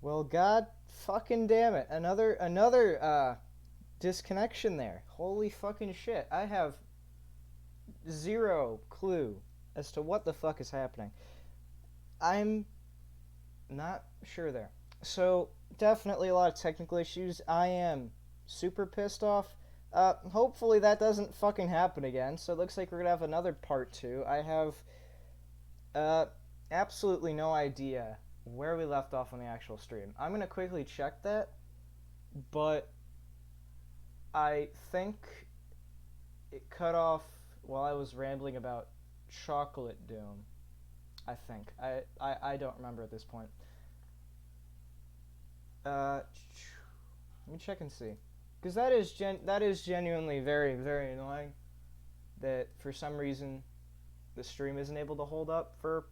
Well, god fucking damn it. Another disconnection there. Holy fucking shit. I have zero clue as to what the fuck is happening. I'm not sure there. So, definitely a lot of technical issues. I am super pissed off. Hopefully that doesn't fucking happen again. So it looks like we're gonna have another part two. I have uh absolutely no idea where we left off on the actual stream. I'm gonna quickly check that, but I think it cut off while I was rambling about Chocolate Doom. I think. I don't remember at this point. Uh, Let me check and see, because that is genuinely very very annoying. That for some reason the stream isn't able to hold up for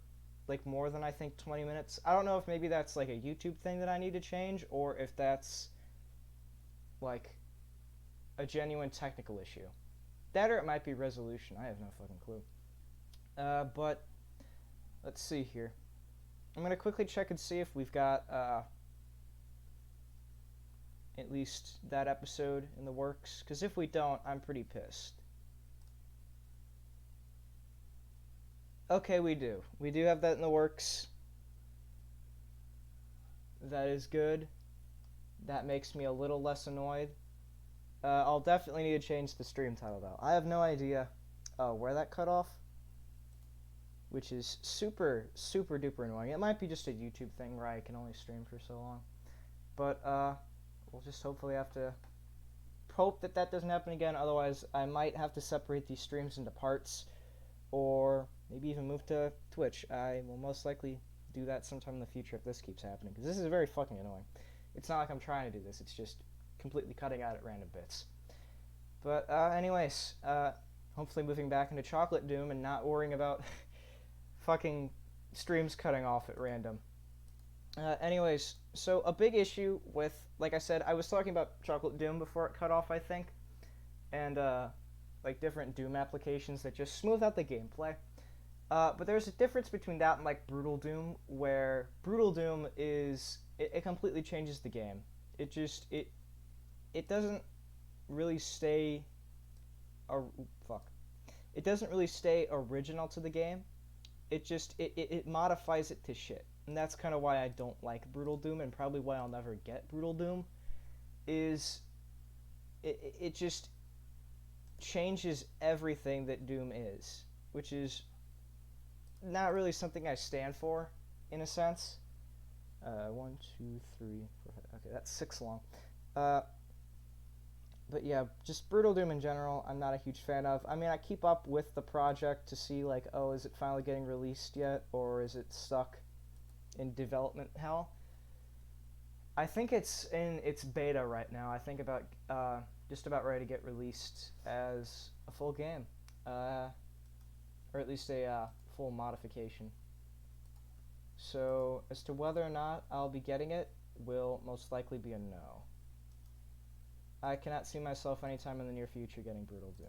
like more than I think 20 minutes. I don't know if maybe that's like a YouTube thing that I need to change, or if that's like a genuine technical issue. That or it might be resolution. I have no fucking clue. But let's see here. I'm gonna quickly check and see if we've got at least that episode in the works. Because if we don't, I'm pretty pissed. Okay, we do. We do have that in the works. That is good. That makes me a little less annoyed. I'll definitely need to change the stream title though. I have no idea where that cut off, which is super super duper annoying. It might be just a YouTube thing where I can only stream for so long, but we'll just hopefully have to hope that that doesn't happen again. Otherwise, I might have to separate these streams into parts, or maybe even move to Twitch. I will most likely do that sometime in the future if this keeps happening, because this is very fucking annoying. It's not like I'm trying to do this, it's just completely cutting out at random bits. But anyways, hopefully moving back into Chocolate Doom and not worrying about fucking streams cutting off at random. Anyways, so a big issue with, like I said, I was talking about Chocolate Doom before it cut off, I think, and like different Doom applications that just smooth out the gameplay. But there's a difference between that and like Brutal Doom, where Brutal Doom is it completely changes the game. It doesn't really stay. Fuck. It doesn't really stay original to the game. It modifies it to shit, and that's kind of why I don't like Brutal Doom, and probably why I'll never get Brutal Doom. Is it just changes everything that Doom is, which is not really something I stand for, in a sense. 1, 2, 3, 4, 5. Okay, that's 6 long. But yeah, just Brutal Doom in general, I'm not a huge fan of. I mean, I keep up with the project to see, like, oh, is it finally getting released yet, or is it stuck in development hell? I think it's in its beta right now. I think about just about ready to get released as a full game, or at least a full modification. So as to whether or not I'll be getting it will most likely be a no. I cannot see myself anytime in the near future getting Brutal Doom.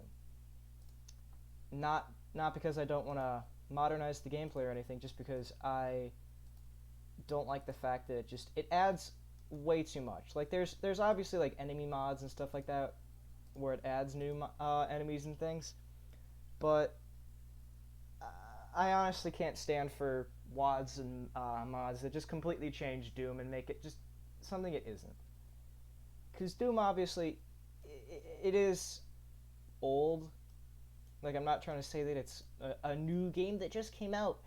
Not because I don't want to modernize the gameplay or anything, just because I don't like the fact that it adds way too much. Like there's obviously like enemy mods and stuff like that where it adds new enemies and things, but I honestly can't stand for WODs and mods that just completely change Doom and make it just something it isn't. Because Doom, obviously, it is old. Like, I'm not trying to say that it's a new game that just came out.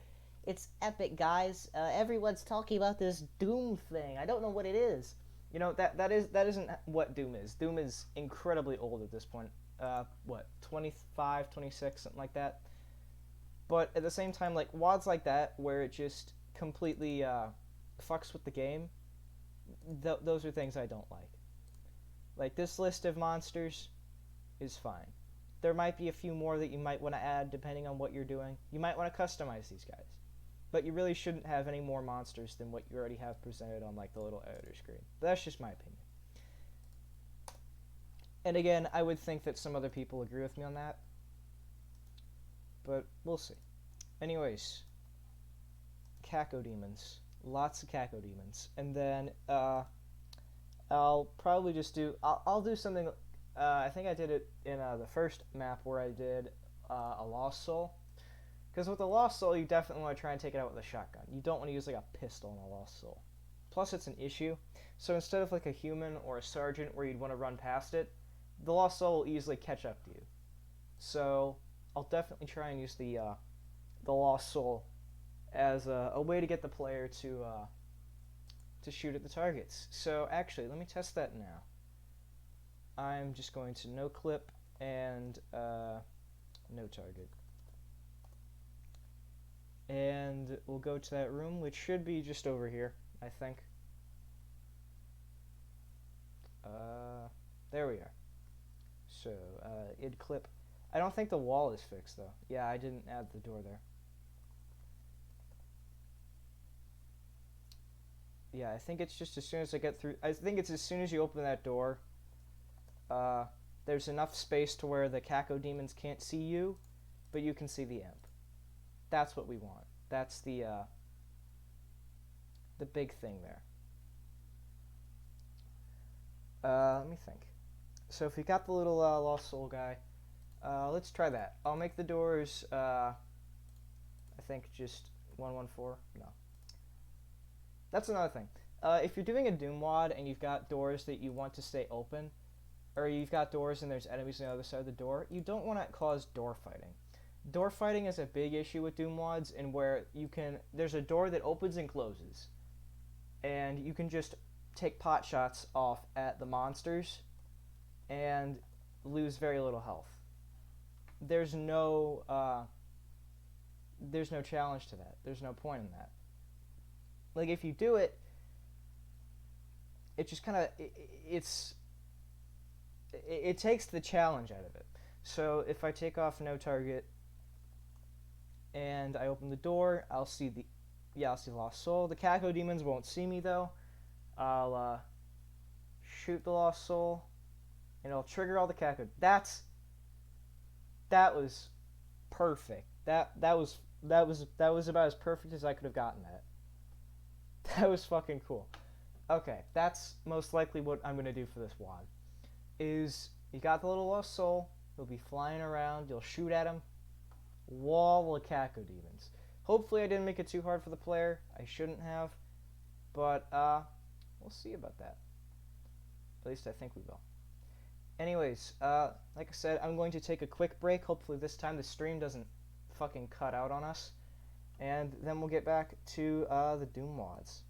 It's epic, guys. Everyone's talking about this Doom thing. I don't know what it is. You know, that isn't what Doom is. Doom is incredibly old at this point. What, 25, 26, something like that? But at the same time, like, WODs like that, where it just completely fucks with the game, those are things I don't like. Like, this list of monsters is fine. There might be a few more that you might want to add depending on what you're doing. You might want to customize these guys. But you really shouldn't have any more monsters than what you already have presented on, like, the little editor screen. But that's just my opinion. And again, I would think that some other people agree with me on that. But we'll see. Anyways, Cacodemons. Lots of Cacodemons. And then I'll probably just do. I'll do something. I think I did it in the first map where I did a Lost Soul. Because with a Lost Soul, you definitely want to try and take it out with a shotgun. You don't want to use like a pistol in a Lost Soul. Plus, it's an issue. So instead of like a human or a sergeant where you'd want to run past it, the Lost Soul will easily catch up to you. So I'll definitely try and use the Lost Soul as a way to get the player to shoot at the targets. So actually, let me test that now. I'm just going to no clip and no target. And we'll go to that room, which should be just over here, I think. There we are. So, id clip. I don't think the wall is fixed, though. Yeah, I didn't add the door there. Yeah, I think it's just as soon as I get through. I think it's as soon as you open that door, there's enough space to where the Cacodemons can't see you, but you can see the imp. That's what we want. That's the big thing there. Let me think. So if we got the little Lost Soul guy, let's try that. I'll make the doors, I think just 114. No. That's another thing. If you're doing a Doom WOD and you've got doors that you want to stay open, or you've got doors and there's enemies on the other side of the door, you don't want to cause door fighting. Door fighting is a big issue with Doom WODs, in where there's a door that opens and closes, and you can just take pot shots off at the monsters and lose very little health. There's no challenge to that. There's no point in that. Like, if you do it, it just kind of it takes the challenge out of it. So if I take off no target and I open the door, I'll see Lost Soul. The Cacodemons won't see me though. I'll shoot the Lost Soul, and it'll trigger all the Cacod. That was perfect. That was about as perfect as I could have gotten that. That was fucking cool. Okay, that's most likely what I'm gonna do for this WOD. Is you got the little Lost Soul, he'll be flying around, you'll shoot at him, wall of Cacodemons. Hopefully I didn't make it too hard for the player. I shouldn't have, but we'll see about that. At least I think we will. Anyways, like I said, I'm going to take a quick break. Hopefully this time the stream doesn't fucking cut out on us. And then we'll get back to the Doom WODs.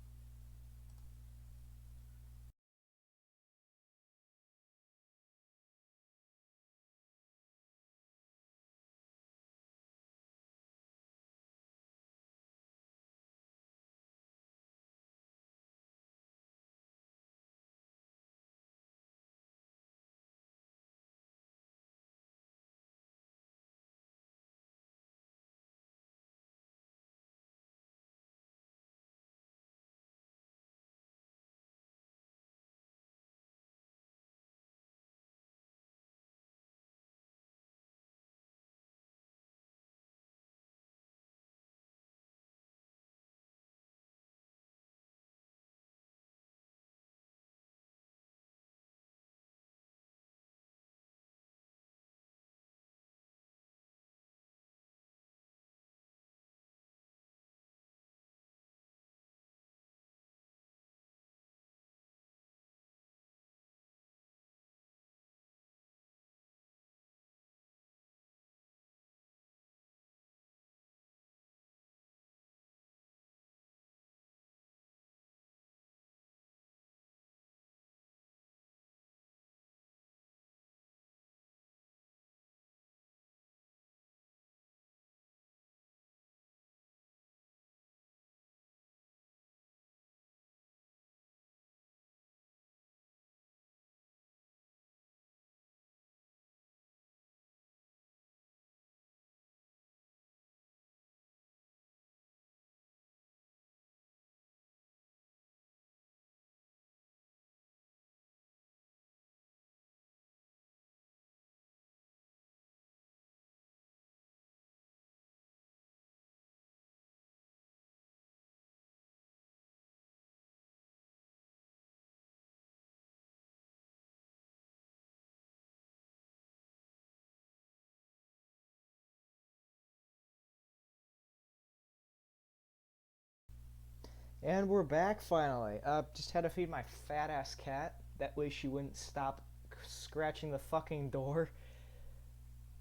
And we're back finally. Just had to feed my fat ass cat. That way she wouldn't stop scratching the fucking door.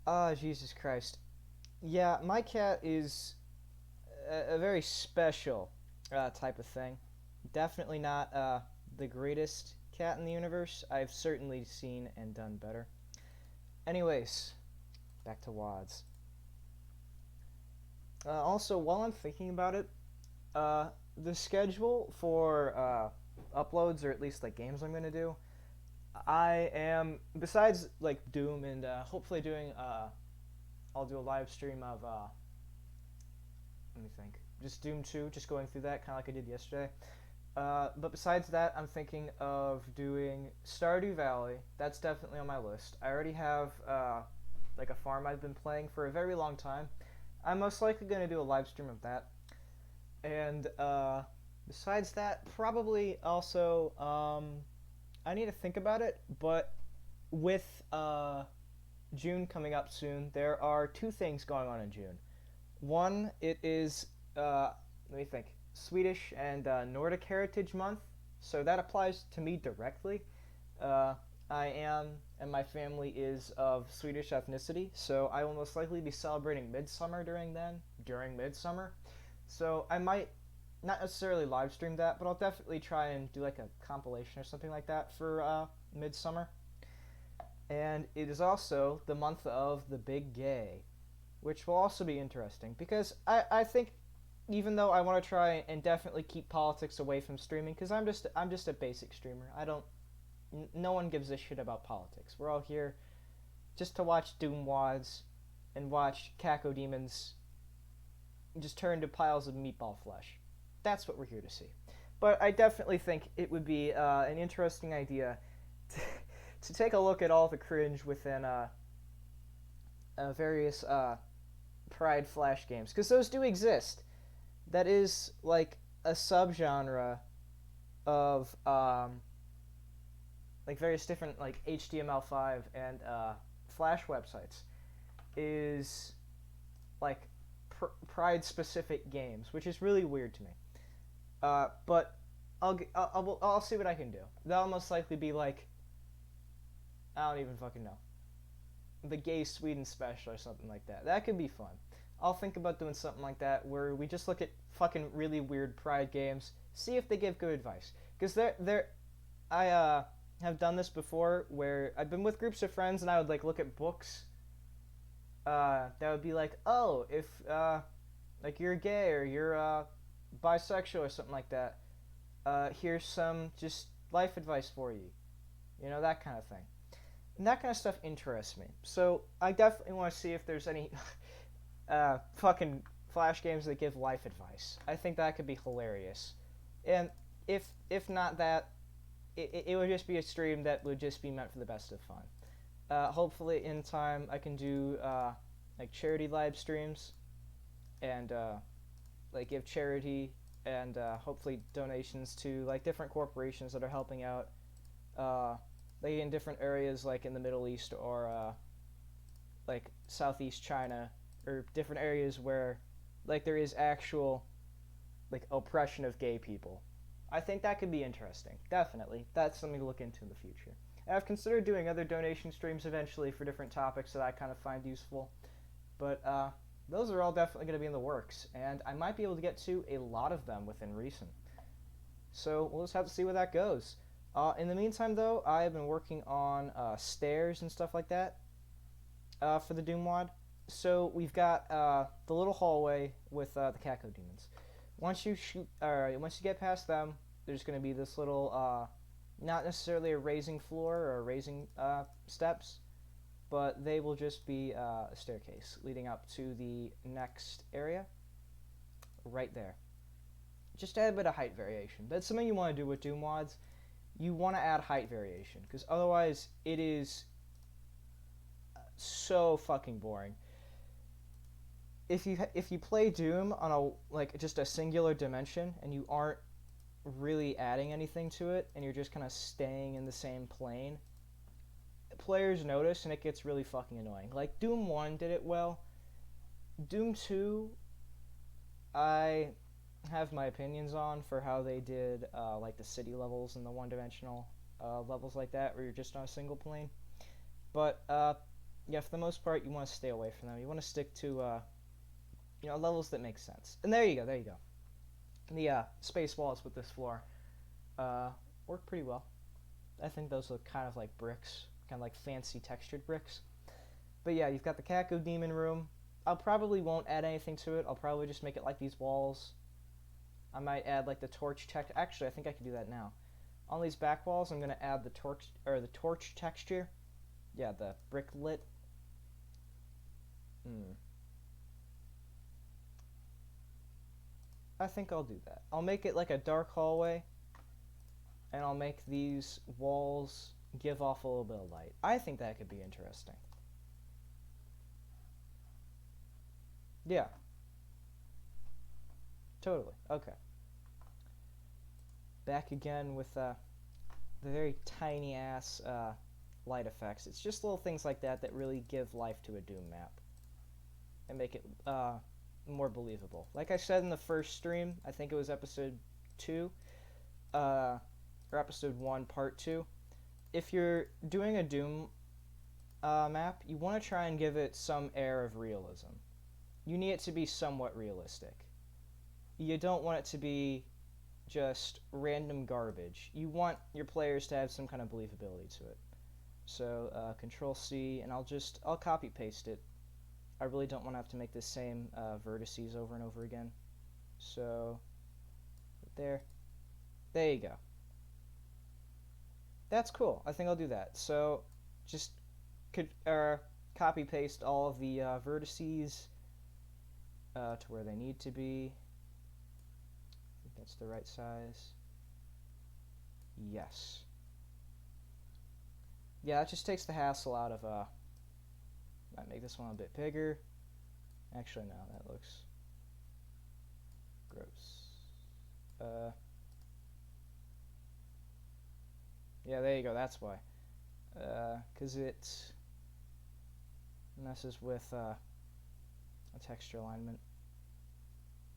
Ah, Jesus Christ. Yeah, my cat is a very special type of thing. Definitely not the greatest cat in the universe. I've certainly seen and done better. Anyways, back to WADs. Also, while I'm thinking about it, uh, the schedule for uploads, or at least like games I'm gonna do, I am besides like Doom and hopefully doing I'll do a live stream of let me think, just Doom 2, just going through that kind of like I did yesterday. But besides that, I'm thinking of doing Stardew Valley. That's definitely on my list. I already have like a farm I've been playing for a very long time. I'm most likely going to do a live stream of that. And besides that, probably also I need to think about it. But with June coming up soon, there are two things going on in June. One, it is let me think, Swedish and Nordic Heritage Month, so that applies to me directly. Uh, I am, and my family is of Swedish ethnicity, so I will most likely be celebrating Midsummer during Midsummer. So I might not necessarily live stream that, but I'll definitely try and do like a compilation or something like that for Midsummer. And it is also the month of the Big Gay, which will also be interesting because I think even though I want to try and definitely keep politics away from streaming because I'm just a basic streamer. I don't no one gives a shit about politics. We're all here just to watch Doom Wads and watch Cacodemons just turn to piles of meatball flesh. That's what we're here to see. But I definitely think it would be an interesting idea to, to take a look at all the cringe within various Pride Flash games because those do exist. That is like a subgenre of like various different like HTML5 and Flash websites is like Pride specific games, which is really weird to me. But I'll see what I can do. That'll most likely be like I don't even fucking know, the Gay Sweden special or something like that. That could be fun. I'll think about doing something like that where we just look at fucking really weird Pride games, see if they give good advice. Because I have done this before where I've been with groups of friends and I would like look at books that would be like, oh, if like you're gay or you're bisexual or something like that, here's some just life advice for you. You know, that kind of thing. And that kind of stuff interests me. So I definitely want to see if there's any fucking Flash games that give life advice. I think that could be hilarious. And if not that, it would just be a stream that would just be meant for the best of fun. Hopefully in time I can do like charity live streams and like give charity and hopefully donations to like different corporations that are helping out like in different areas like in the Middle East or like Southeast China or different areas where like there is actual like oppression of gay people. I think that could be interesting. Definitely. That's something to look into in the future. And I've considered doing other donation streams eventually for different topics that I kind of find useful. But those are all definitely going to be in the works, and I might be able to get to a lot of them within reason. So we'll just have to see where that goes. In the meantime, though, I have been working on stairs and stuff like that for the Doom Wad. So we've got the little hallway with the Cacodemons. Once you get past them, there's going to be this little, not necessarily a raising floor or raising steps, but they will just be a staircase leading up to the next area, right there. Just add a bit of height variation. That's something you want to do with Doom Wads. You want to add height variation, because otherwise it is so fucking boring. If you play Doom on a like just a singular dimension and you aren't really adding anything to it and you're just kind of staying in the same plane, players notice and it gets really fucking annoying. Like Doom 1 did it well. Doom 2, I have my opinions on for how they did like the city levels and the one-dimensional levels like that, where you're just on a single plane. But yeah, for the most part, you want to stay away from them. You want to stick to levels that make sense. And there you go, there you go. The space walls with this floor work pretty well. I think those look kind of like bricks, kind of like fancy textured bricks. But yeah, you've got the Kaku Demon Room. I'll probably won't add anything to it. I'll probably just make it like these walls. I might add like the torch text. Actually, I think I can do that now. On these back walls, I'm gonna add the torch texture. Yeah, the brick lit. I think I'll do that. I'll make it like a dark hallway, and I'll make these walls give off a little bit of light. I think that could be interesting. Yeah. Totally. Okay. Back again with the very tiny ass light effects. It's just little things like that that really give life to a Doom map and make it more believable. Like I said in the first stream, I think it was episode 2, or episode 1, part 2. If you're doing a Doom map, you want to try and give it some air of realism. You need it to be somewhat realistic. You don't want it to be just random garbage. You want your players to have some kind of believability to it. So Control C, and I'll copy paste it. I really don't want to have to make the same vertices over and over again. So there you go. That's cool. I think I'll do that. So just copy paste all of the vertices to where they need to be. I think that's the right size. Yes. Yeah, it just takes the hassle out of might make this one a bit bigger. Actually, no, that looks gross. Yeah, there you go, that's why. Because it messes with a texture alignment.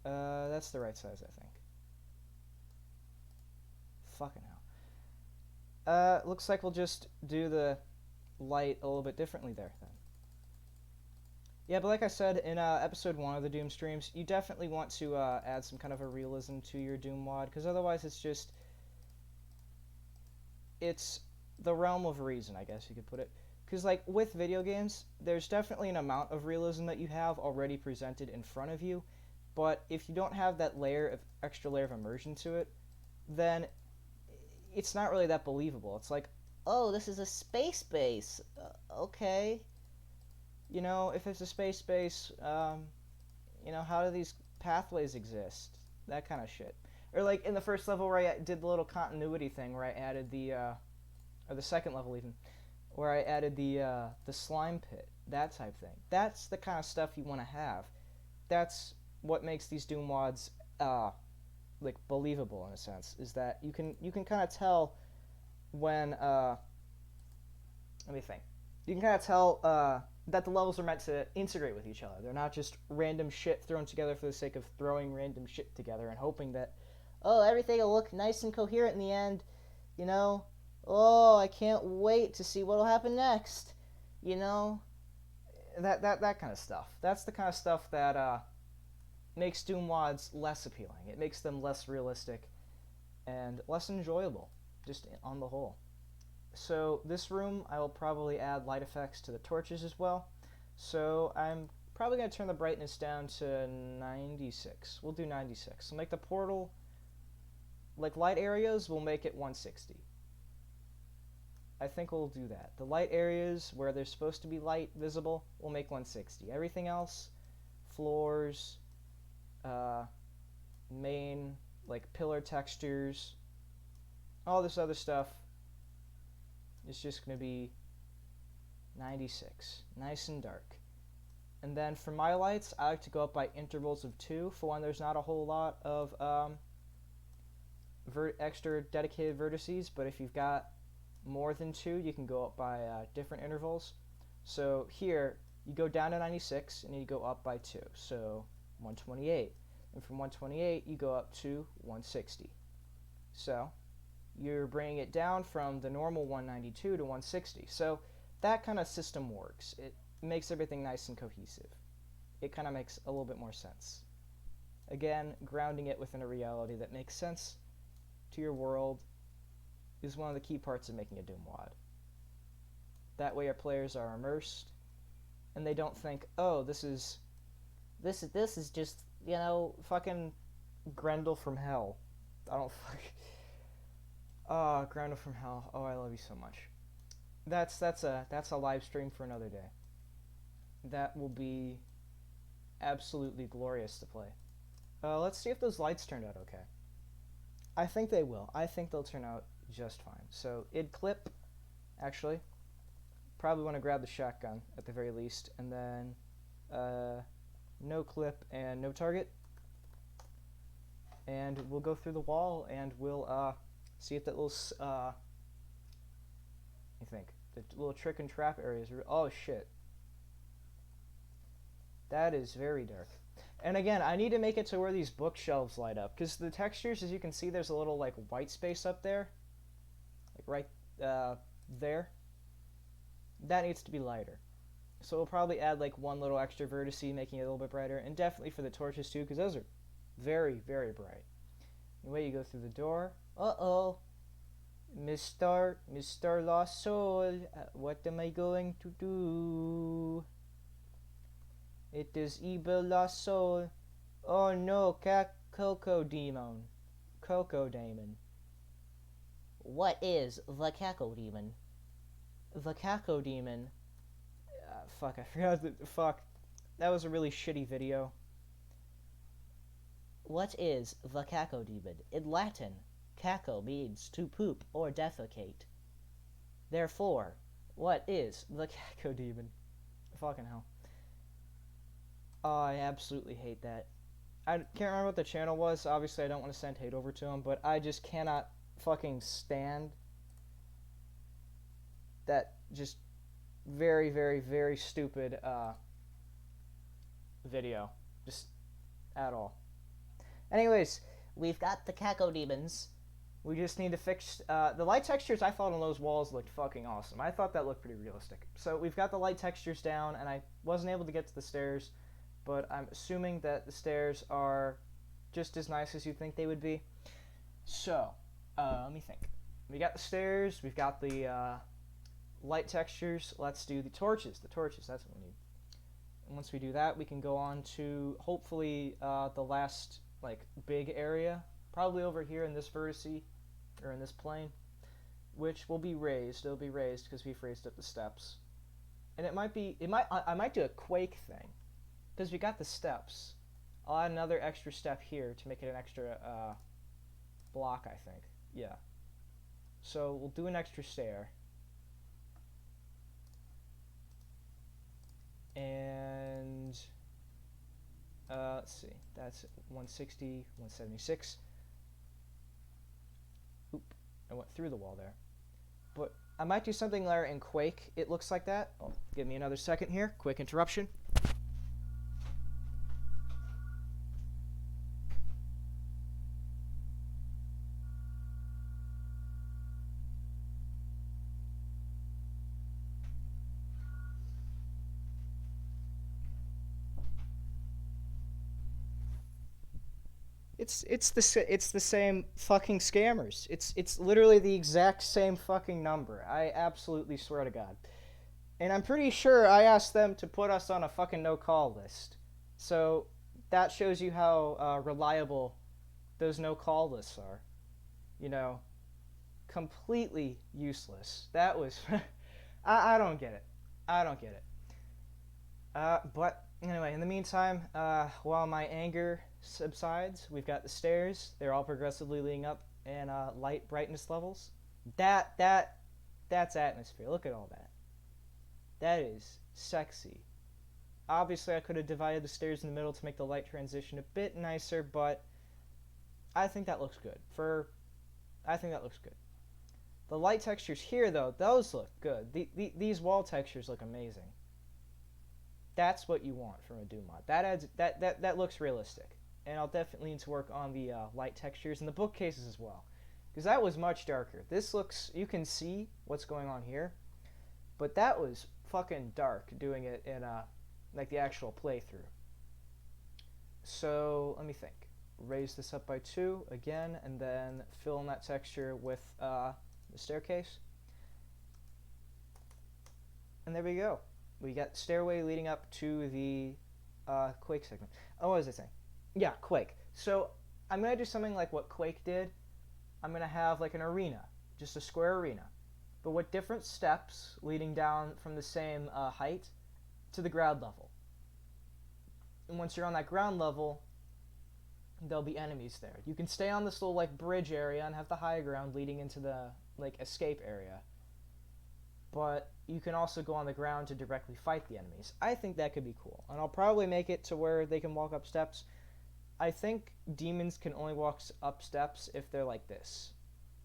That's the right size, I think. Fucking hell. Looks like we'll just do the light a little bit differently there, then. Yeah, but like I said in episode 1 of the Doom streams, you definitely want to add some kind of a realism to your Doom WOD, because otherwise it's the realm of reason, I guess you could put it. Because, like, with video games, there's definitely an amount of realism that you have already presented in front of you, but if you don't have that extra layer of immersion to it, then it's not really that believable. It's like, oh, this is a space base. Okay. You know, if it's a space base, how do these pathways exist? That kind of shit. Or like in the first level where I did the little continuity thing where I added or the second level even, where I added the slime pit, that type thing. That's the kind of stuff you want to have. That's what makes these Doom WODs like believable in a sense, is that you can kind of tell when let me think. You can kind of tell that the levels are meant to integrate with each other. They're not just random shit thrown together for the sake of throwing random shit together and hoping that, oh, everything will look nice and coherent in the end, you know? Oh, I can't wait to see what'll happen next, you know? That kind of stuff. That's the kind of stuff that makes Doom WODs less appealing. It makes them less realistic and less enjoyable, just on the whole. So this room, I will probably add light effects to the torches as well. So I'm probably going to turn the brightness down to 96. We'll do 96. So make the portal, like light areas, we'll make it 160. I think we'll do that. The light areas where there's supposed to be light visible, we'll make 160. Everything else, floors, main, like pillar textures, all this other stuff, it's just going to be 96. Nice and dark. And then for my lights, I like to go up by intervals of 2 for when there's not a whole lot of extra dedicated vertices. But if you've got more than 2, you can go up by different intervals. So here, you go down to 96 and you go up by 2. So 128. And from 128, you go up to 160. So you're bringing it down from the normal 192 to 160. So that kind of system works. It makes everything nice and cohesive. It kind of makes a little bit more sense. Again, grounding it within a reality that makes sense to your world is one of the key parts of making a Doom WOD. That way our players are immersed, and they don't think, oh, this is just, you know, fucking Grendel from hell. I don't fuck. Oh, Grendel from hell. Oh, I love you so much. That's a live stream for another day. That will be absolutely glorious to play. Let's see if those lights turned out okay. I think they will. I think they'll turn out just fine. So id clip, actually, probably want to grab the shotgun at the very least, and then no clip and no target, and we'll go through the wall and we'll see if that little I think the little trick and trap areas. Oh shit, that is very dark. And again, I need to make it to where these bookshelves light up, because the textures, as you can see, there's a little like white space up there, like right there. That needs to be lighter. So we'll probably add like one little extra vertice, making it a little bit brighter, and definitely for the torches too, because those are very, very bright. Anyway, you go through the door. Uh-oh. Mr. Lost Soul, what am I going to do? It is evil Lost Soul. Oh no, Coco Demon. Coco Demon. What is the Caco Demon? The Caco Demon. Fuck, I forgot fuck. That was a really shitty video. What is the Caco Demon? In Latin, caco means to poop or defecate. Therefore, what is the Caco Demon? Fucking hell. Oh, I absolutely hate that. I can't remember what the channel was. Obviously, I don't want to send hate over to him, but I just cannot fucking stand that just very, very, very stupid video. Just at all. Anyways, we've got the Caco Demons. We just need to fix the light textures. I thought on those walls looked fucking awesome. I thought that looked pretty realistic. So we've got the light textures down, and I wasn't able to get to the stairs, but I'm assuming that the stairs are just as nice as you think they would be. So, let me think. We got the stairs, we've got the light textures. Let's do the torches. The torches, that's what we need. And once we do that, we can go on to, hopefully, the last, like, big area. Probably over here in this vertice, or in this plane, which will be raised. It'll be raised because we've raised up the steps. And it might be, I might do a quake thing. Because we got the steps. I'll add another extra step here to make it an extra block, I think. Yeah. So we'll do an extra stair. And let's see. That's 160, 176. Oop. I went through the wall there. But I might do something there in Quake. It looks like that. Oh, give me another second here. Quick interruption. It's the same fucking scammers. It's literally the exact same fucking number. I absolutely swear to God. And I'm pretty sure I asked them to put us on a fucking no-call list. So that shows you how reliable those no-call lists are. You know, completely useless. That was... I don't get it. I don't get it. But anyway, in the meantime, while my anger subsides, we've got the stairs. They're all progressively leading up in light brightness levels. That's atmosphere. Look at all that. That is sexy. Obviously, I could have divided the stairs in the middle to make the light transition a bit nicer, but I think that looks good. I think that looks good. The light textures here, though, those look good. These wall textures look amazing. That's what you want from a Doom mod. That looks realistic. and I'll definitely need to work on the light textures and the bookcases as well, because that was much darker. This looks, you can see what's going on here, but that was fucking dark doing it in like the actual playthrough. So let me think. Raise this up by 2 again, and then fill in that texture with the staircase. And there we go. We got stairway leading up to the Quake segment. Oh, what was I saying? Yeah, Quake. So I'm going to do something like what Quake did. I'm going to have like an arena, just a square arena, but with different steps leading down from the same height to the ground level. And once you're on that ground level, there'll be enemies there. You can stay on this little like bridge area and have the high ground leading into the like escape area. But you can also go on the ground to directly fight the enemies. I think that could be cool. And I'll probably make it to where they can walk up steps. I think demons can only walk up steps if they're like this.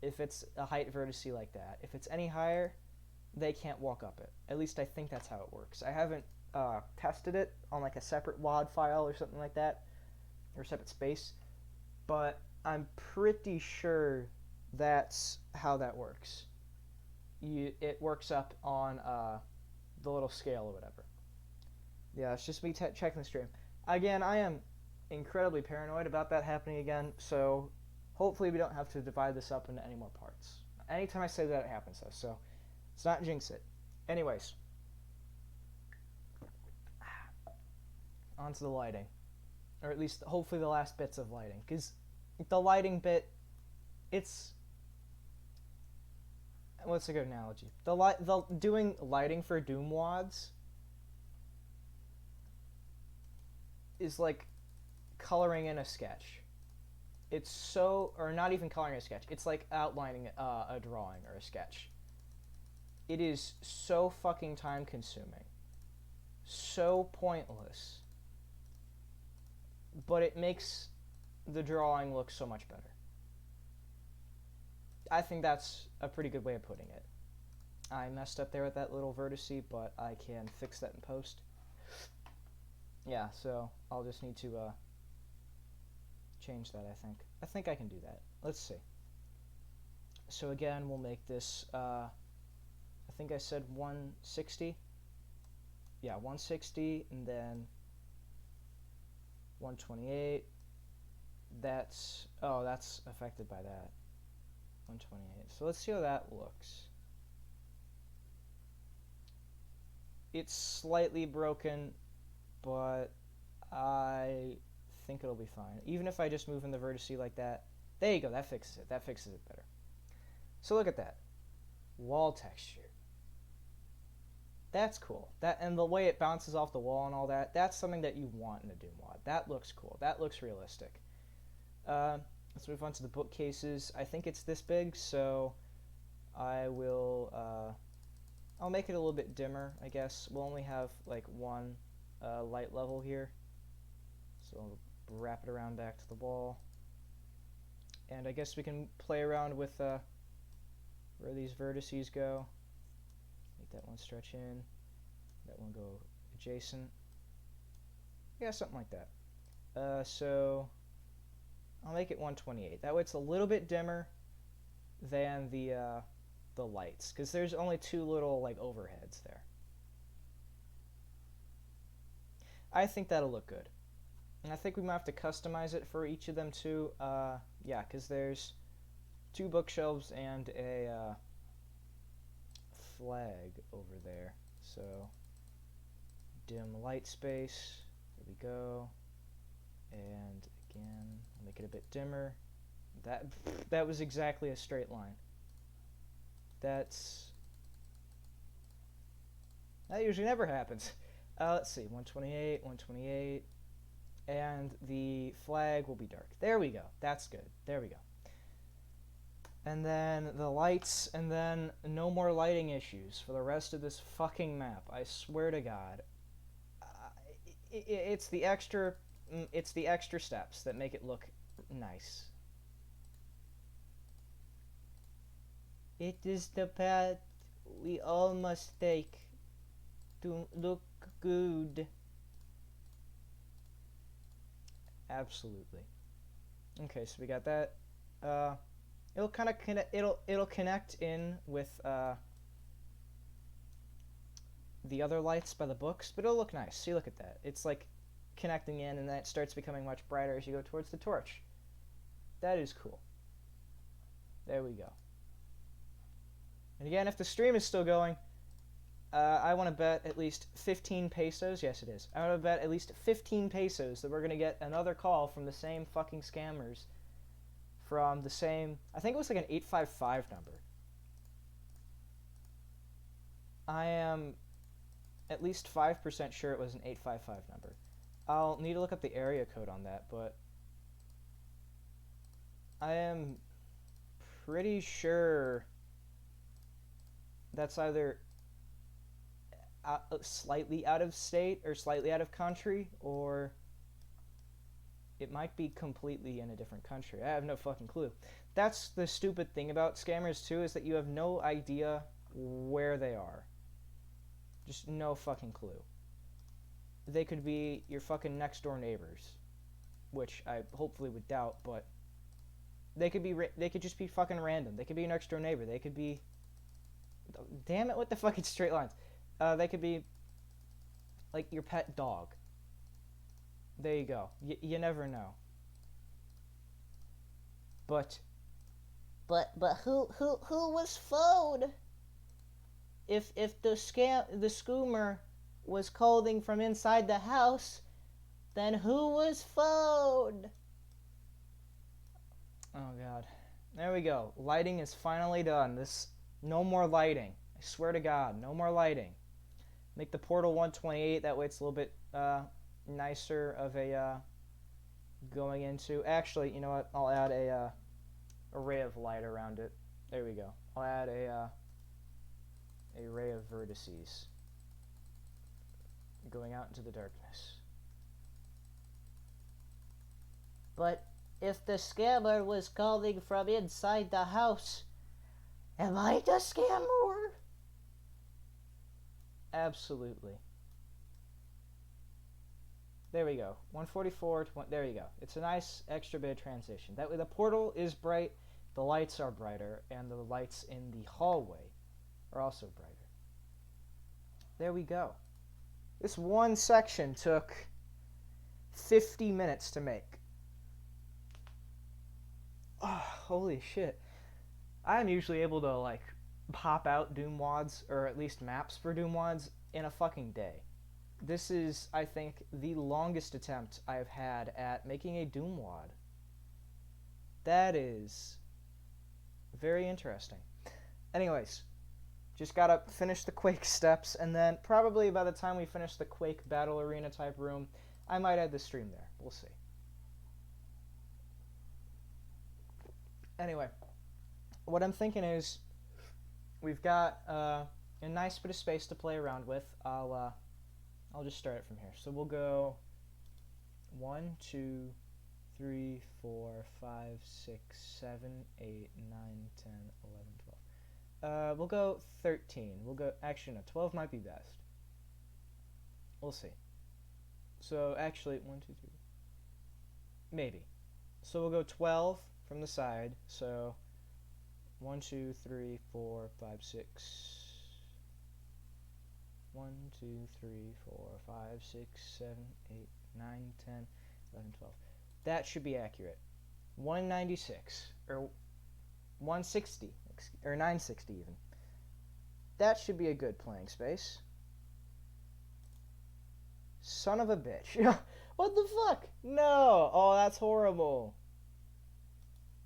If it's a height vertice like that. If it's any higher, they can't walk up it. At least I think that's how it works. I haven't tested it on like a separate WAD file or something like that, or separate space, but I'm pretty sure that's how that works. It works up on the little scale or whatever. Yeah, it's just me checking the stream. Again, I am incredibly paranoid about that happening again, so hopefully we don't have to divide this up into any more parts. Anytime I say that, it happens though, so let's not jinx it. Anyways, onto the lighting. Or at least, hopefully, the last bits of lighting. Because the lighting bit, it's... What's a good analogy? The doing lighting for Doom WADs is like coloring in a sketch. It's so... Or not even coloring a sketch. It's like outlining a drawing or a sketch. It is so fucking time-consuming. So pointless. But it makes the drawing look so much better. I think that's a pretty good way of putting it. I messed up there with that little vertice, but I can fix that in post. Yeah, so I'll just need to change that, I think. I think I can do that. Let's see. So again, we'll make this, I think I said 160. Yeah, 160, and then 128. That's affected by that. 128. So let's see how that looks. It's slightly broken, but I think it'll be fine. Even if I just move in the vertice like that. There you go, that fixes it. That fixes it better. So look at that. Wall texture. That's cool. And the way it bounces off the wall and all that, that's something that you want in a Doom WAD. That looks cool. That looks realistic. Let's move on to the bookcases. I think it's this big, so I will... I'll make it a little bit dimmer, I guess. We'll only have like one light level here. So I'll wrap it around back to the wall. And I guess we can play around with where these vertices go. Make that one stretch in, that one go adjacent. Yeah, something like that. So I'll make it 128. That way it's a little bit dimmer than the lights, because there's only two little like overheads there. I think that'll look good. And I think we might have to customize it for each of them too. Yeah, because there's two bookshelves and a flag over there. So dim light space. There we go. And again, make it a bit dimmer. That was exactly a straight line. That usually never happens. Let's see, 128, 128, and the flag will be dark. There we go. That's good. There we go. And then the lights, and then no more lighting issues for the rest of this fucking map. I swear to God. It's the extra steps that make it look nice. It is the path we all must take to look good. Absolutely. Okay, so we got that. It'll kind of connect. It'll connect in with the other lights by the books, but it'll look nice. See, look at that. It's like connecting in, and then it starts becoming much brighter as you go towards the torch. That is cool. There we go. And again, if the stream is still going, I want to bet at least 15 pesos. Yes, it is. I want to bet at least 15 pesos that we're going to get another call from the same fucking scammers. From the same, I think it was like an 855 number. I am at least 5% sure it was an 855 number. I'll need to look up the area code on that, but I am pretty sure that's either slightly out of state or slightly out of country, or it might be completely in a different country. I have no fucking clue. That's the stupid thing about scammers too, is that you have no idea where they are. Just no fucking clue. They could be your fucking next door neighbors, which I hopefully would doubt, but they could just be fucking random. They could be your next door neighbor. They could be, damn it, what the fucking straight lines? They could be like your pet dog. There you go. You never know. But who was phoned? If the scoomer was calling from inside the house, then who was phoned? Oh god. There we go. Lighting is finally done. No more lighting. I swear to god, no more lighting. Make the portal 128, that way it's a little bit nicer of a going into. Actually, you know what? I'll add a ray of light around it. There we go. I'll add a ray of vertices going out into the darkness. But if the scammer was calling from inside the house, am I the scammer? Absolutely. There we go. 144 to 1. There you go. It's a nice extra bit of transition. That way the portal is bright, the lights are brighter, and the lights in the hallway are also brighter. There we go. This one section took 50 minutes to make. Oh, holy shit. I'm usually able to, like, pop out Doom WADs, or at least maps for Doom WADs, in a fucking day. This is, I think, the longest attempt I've had at making a Doom WAD. That is very interesting. Anyways, just gotta finish the Quake steps, and then probably by the time we finish the Quake Battle Arena type room, I might add the stream there. We'll see. Anyway, what I'm thinking is, we've got a nice bit of space to play around with. I'll just start it from here. So we'll go 1, 2, 3, 4, 5, 6, 7, 8, 9, 10, 11, 12. We'll go 13. We'll go, actually no, 12 might be best. We'll see. So actually, 1, 2, 3. Maybe. So we'll go 12 from the side. So 1, 2, 3, 4, 5, 6. 1, 2, 3, 4, 5, 6, 7, 8, 9, 10, 11, 12. That should be accurate. 196, or 160, or 960 even. That should be a good playing space. Son of a bitch. What the fuck? No! Oh, that's horrible.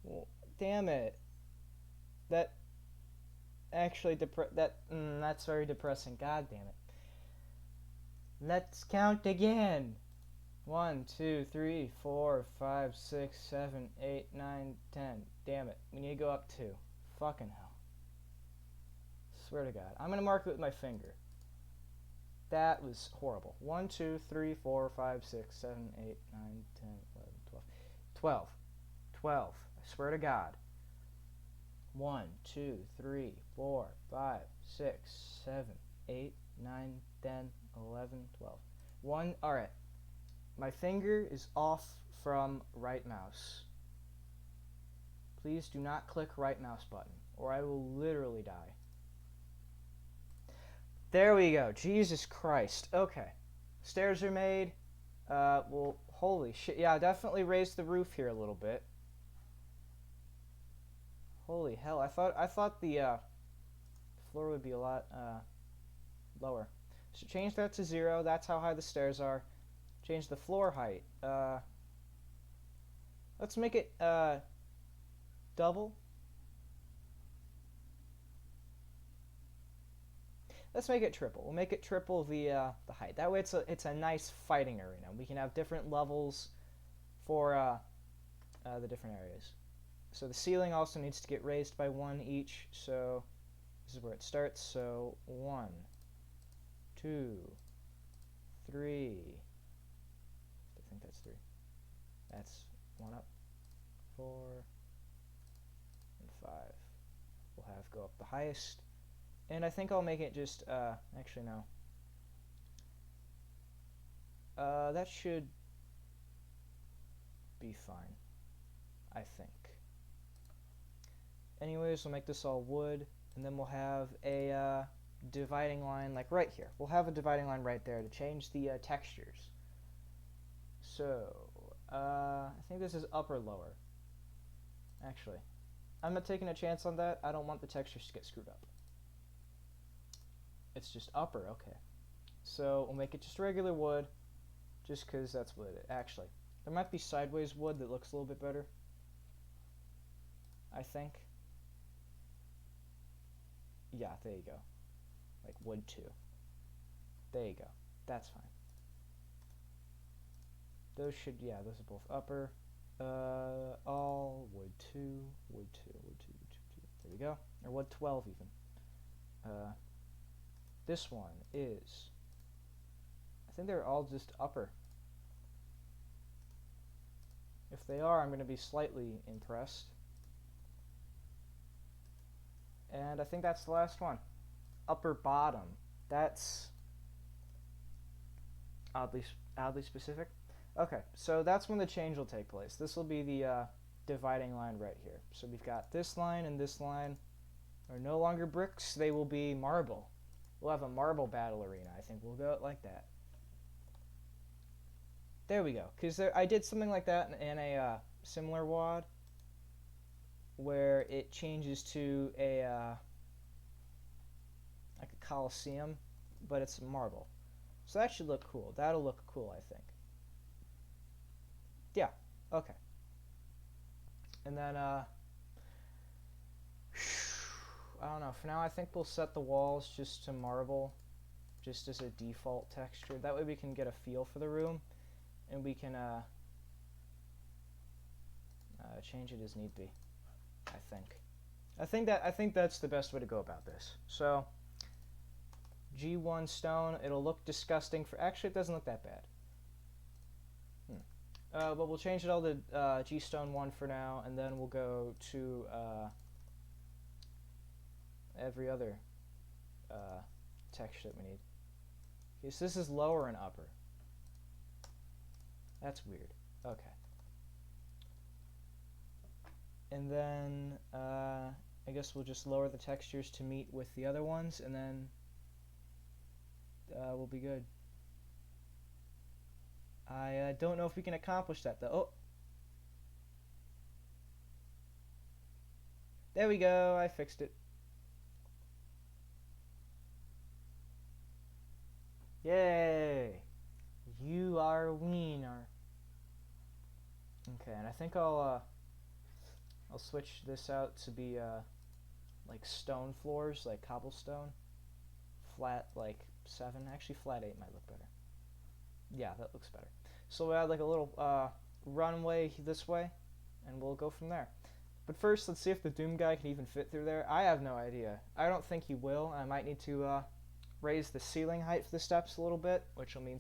Well, damn it. That actually that's very depressing. God damn it. Let's count again. 1, 2, 3, 4, 5, 6, 7, 8, 9, 10. Damn it. We need to go up 2. Fucking hell. Swear to God. I'm going to mark it with my finger. That was horrible. 1, 2, 3, 4, 5, 6, 7, 8, 9, 10, 11, 12. 12. 12. I swear to God. 1, 2, 3, 4, 5, 6, 7, 8, 9, 10, 11, 12. 1. Alright. My finger is off from right mouse. Please do not click right mouse button, or I will literally die. There we go. Jesus Christ. Okay. Stairs are made. Well, holy shit. Yeah, definitely raised the roof here a little bit. Holy hell. I thought the floor would be a lot lower. So change that to 0. That's how high the stairs are. Change the floor height. Let's make it double. Let's make it triple. We'll make it triple the height. That way it's a nice fighting arena. We can have different levels for the different areas. So the ceiling also needs to get raised by 1 each. So this is where it starts. So 1, 2, 3. I think that's 3. That's 1 up. 4 and 5. We'll have go up the highest. And I think I'll make it just, actually no. That should be fine, I think. Anyways, we'll make this all wood, and then we'll have a dividing line like right here. We'll have a dividing line right there to change the textures. So, I think this is up or lower. Actually, I'm not taking a chance on that. I don't want the textures to get screwed up. It's just upper, okay. So we'll make it just regular wood, just because that's what it actually. There might be sideways wood that looks a little bit better, I think. Yeah, there you go. Like wood 2. There you go. That's fine. Those should, yeah, those are both upper. All wood 2, wood 2, wood 2, wood 2, 2. There we go. Or wood 12 even. This one is, I think they're all just upper. If they are, I'm going to be slightly impressed. And I think that's the last one. Upper bottom. That's oddly specific. Okay, so that's when the change will take place. This will be the dividing line right here. So we've got this line and this line are no longer bricks. They will be marble. We'll have a marble battle arena. I think we'll go like that. There we go. Because I did something like that in a similar WOD where it changes to a like a Coliseum, but it's marble. So that should look cool. That'll look cool, I think. Yeah. Okay. And then I don't know. For now, I think we'll set the walls just to marble, just as a default texture. That way we can get a feel for the room, and we can change it as need be. I think that's the best way to go about this. So G1 stone. It'll look disgusting. Actually, it doesn't look that bad. But we'll change it all to G stone 1 for now, and then we'll go to every other texture that we need. Okay, so this is lower and upper. That's weird. Okay. And then I guess we'll just lower the textures to meet with the other ones, and then we'll be good. I don't know if we can accomplish that though. Oh! There we go, I fixed it. Yay! You are a wiener. Okay, and I think I'll switch this out to be like stone floors, like cobblestone. Flat like 7. Actually flat 8 might look better. Yeah, that looks better. So we'll add like a little runway this way, and we'll go from there. But first, let's see if the Doom guy can even fit through there. I have no idea. I don't think he will. I might need to raise the ceiling height for the steps a little bit, which will mean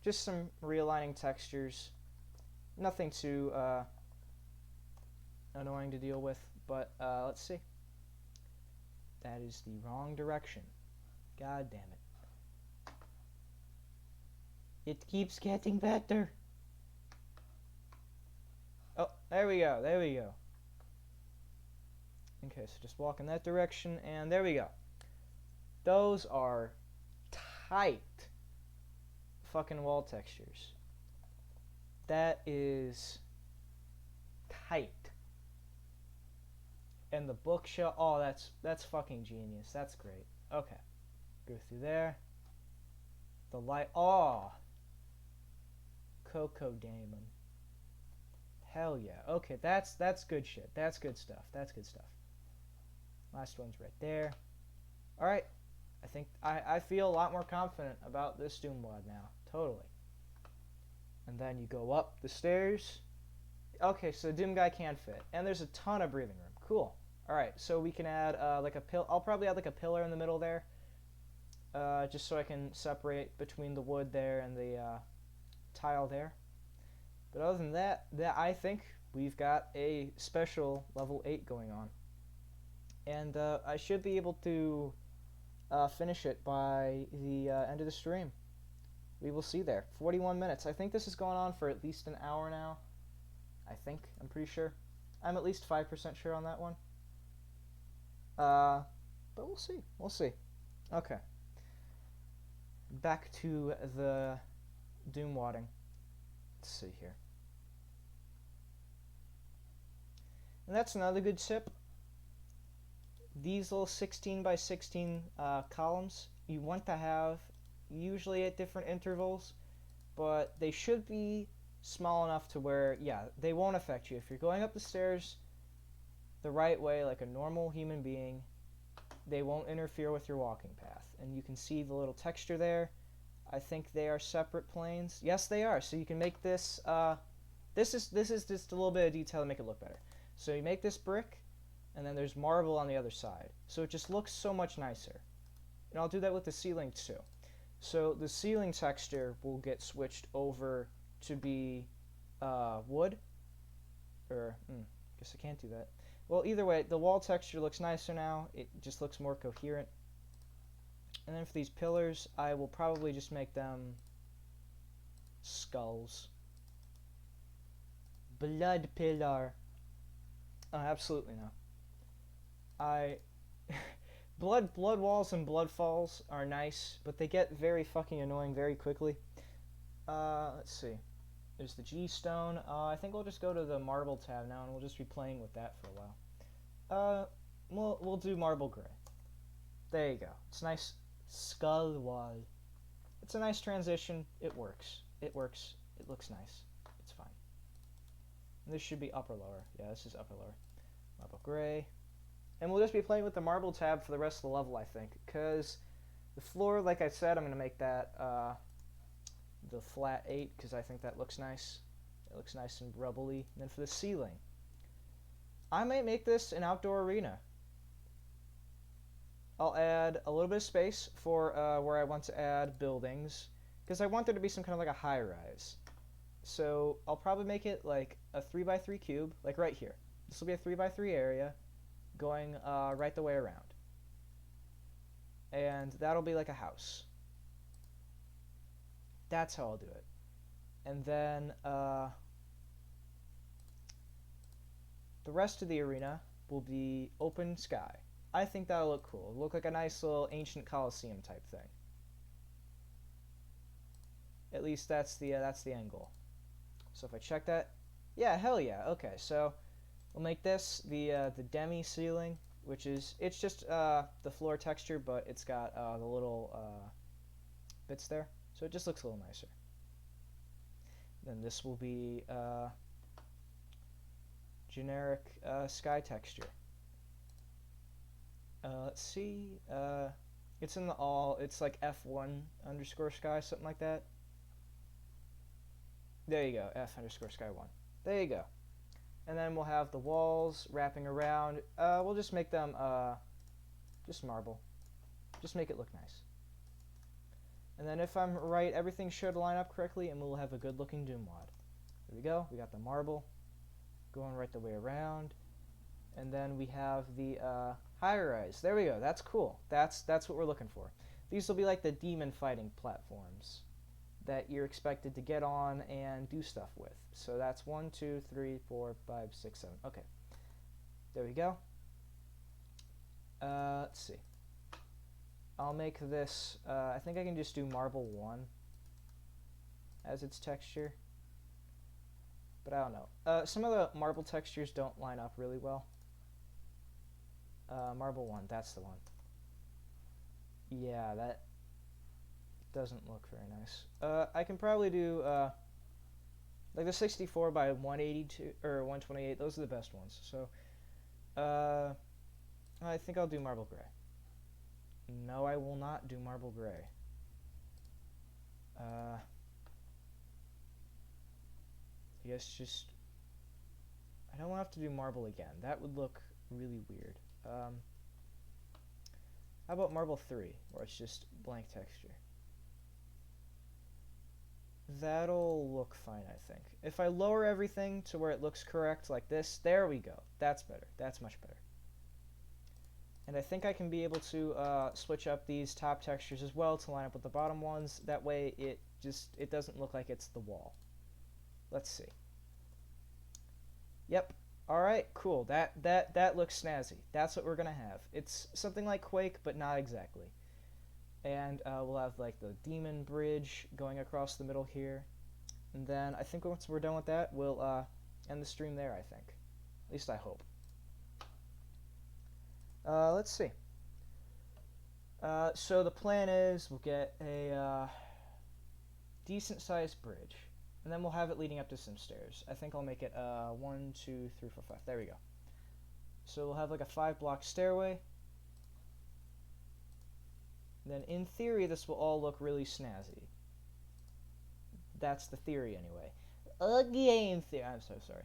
just some realigning textures. Nothing too annoying to deal with, but let's see. That is the wrong direction. God damn it. It keeps getting better. Oh, there we go. There we go. Okay, so just walk in that direction, and there we go. Those are tight fucking wall textures. That is tight. And the bookshelf, oh, that's fucking genius. That's great. Okay, go through there. The light, oh, Coco Damon. Hell yeah. Okay, that's good shit. That's good stuff. That's good stuff. Last one's right there. All right, I think I feel a lot more confident about this Doom Wad now. Totally. And then you go up the stairs. Okay, so Doom Guy can fit, and there's a ton of breathing room. Cool. All right, so we can add like a pill. I'll probably add like a pillar in the middle there, just so I can separate between the wood there and the tile there. But other than that, I think we've got a special level 8 going on, and I should be able to finish it by the end of the stream. We will see there. 41 minutes. I think this is going on for at least an hour now. I'm pretty sure. I'm at least 5% sure on that one. But we'll see. We'll see. Okay. Back to the Doom wadding. Let's see here. And that's another good tip. These little 16 by 16 columns, you want to have usually at different intervals, but they should be small enough to where, yeah, they won't affect you. If you're going up the stairs the right way, like a normal human being, they won't interfere with your walking path. And you can see the little texture there. I think they are separate planes. Yes, they are. So you can make this, this is just a little bit of detail to make it look better. So you make this brick, and then there's marble on the other side. So it just looks so much nicer. And I'll do that with the ceiling too. So the ceiling texture will get switched over to be wood. Or, guess I can't do that. Well, either way, the wall texture looks nicer now. It just looks more coherent. And then for these pillars, I will probably just make them skulls. Blood pillar. Oh, absolutely no. blood walls and blood falls are nice, but they get very fucking annoying very quickly. Let's see. There's the G stone. I think we'll just go to the marble tab now, and we'll just be playing with that for a while. We'll do marble gray. There you go. It's nice. Skull wall. It's a nice transition. It works. It works. It looks nice. It's fine. And this should be upper lower. Yeah, this is upper lower. Marble gray. And we'll just be playing with the marble tab for the rest of the level, I think. Because the floor, like I said, I'm going to make that the flat 8 because I think that looks nice. It looks nice and rubbly. And then for the ceiling, I might make this an outdoor arena. I'll add a little bit of space for where I want to add buildings, because I want there to be some kind of like a high rise. So I'll probably make it like a 3x3 cube, like right here. This will be a 3x3 area going right the way around. And that'll be like a house. That's how I'll do it. And then the rest of the arena will be open sky. I think that'll look cool. It'll look like a nice little ancient Colosseum type thing. At least that's the end goal. So if I check that, yeah, hell yeah. Okay, so we'll make this the demi ceiling, which is it's just the floor texture, but it's got the little bits there, so it just looks a little nicer. Then this will be generic sky texture. Let's see. It's in the it's like F1 underscore sky, something like that. There you go, F underscore sky 1. There you go. And then we'll have the walls wrapping around. We'll just make them just marble. Just make it look nice. And then if I'm right, everything should line up correctly, and we'll have a good looking Doom Wad. There we go. We got the marble going right the way around. And then we have the high rise. There we go. That's cool. That's what we're looking for. These will be like the demon fighting platforms that you're expected to get on and do stuff with. So that's 1, 2, 3, 4, 5, 6, 7. Okay, there we go. Let's see. I'll make this, I think I can just do marble 1 as its texture. But I don't know. Some of the marble textures don't line up really well. Marble 1, that's the one. Yeah, that doesn't look very nice. I can probably do, like the 64 by 182, or 128, those are the best ones. So, I think I'll do marble gray. No, I will not do marble gray. I guess just, I don't have to do marble again. That would look really weird. How about marble 3, where it's just blank texture? That'll look fine, I think. If I lower everything to where it looks correct, like this, there we go. That's better. That's much better. And I think I can be able to switch up these top textures as well to line up with the bottom ones. That way it doesn't look like it's the wall. Let's see. Yep. Alright, cool. That looks snazzy. That's what we're gonna have. It's something like Quake, but not exactly. And we'll have like the demon bridge going across the middle here. And then I think once we're done with that, we'll end the stream there, I think. At least I hope. Let's see. So the plan is we'll get a decent sized bridge. And then we'll have it leading up to some stairs. I think I'll make it 1, 2, 3, 4, 5. There we go. So we'll have like a 5-block stairway. Then in theory this will all look really snazzy. That's the theory anyway. Game theory. I'm so sorry.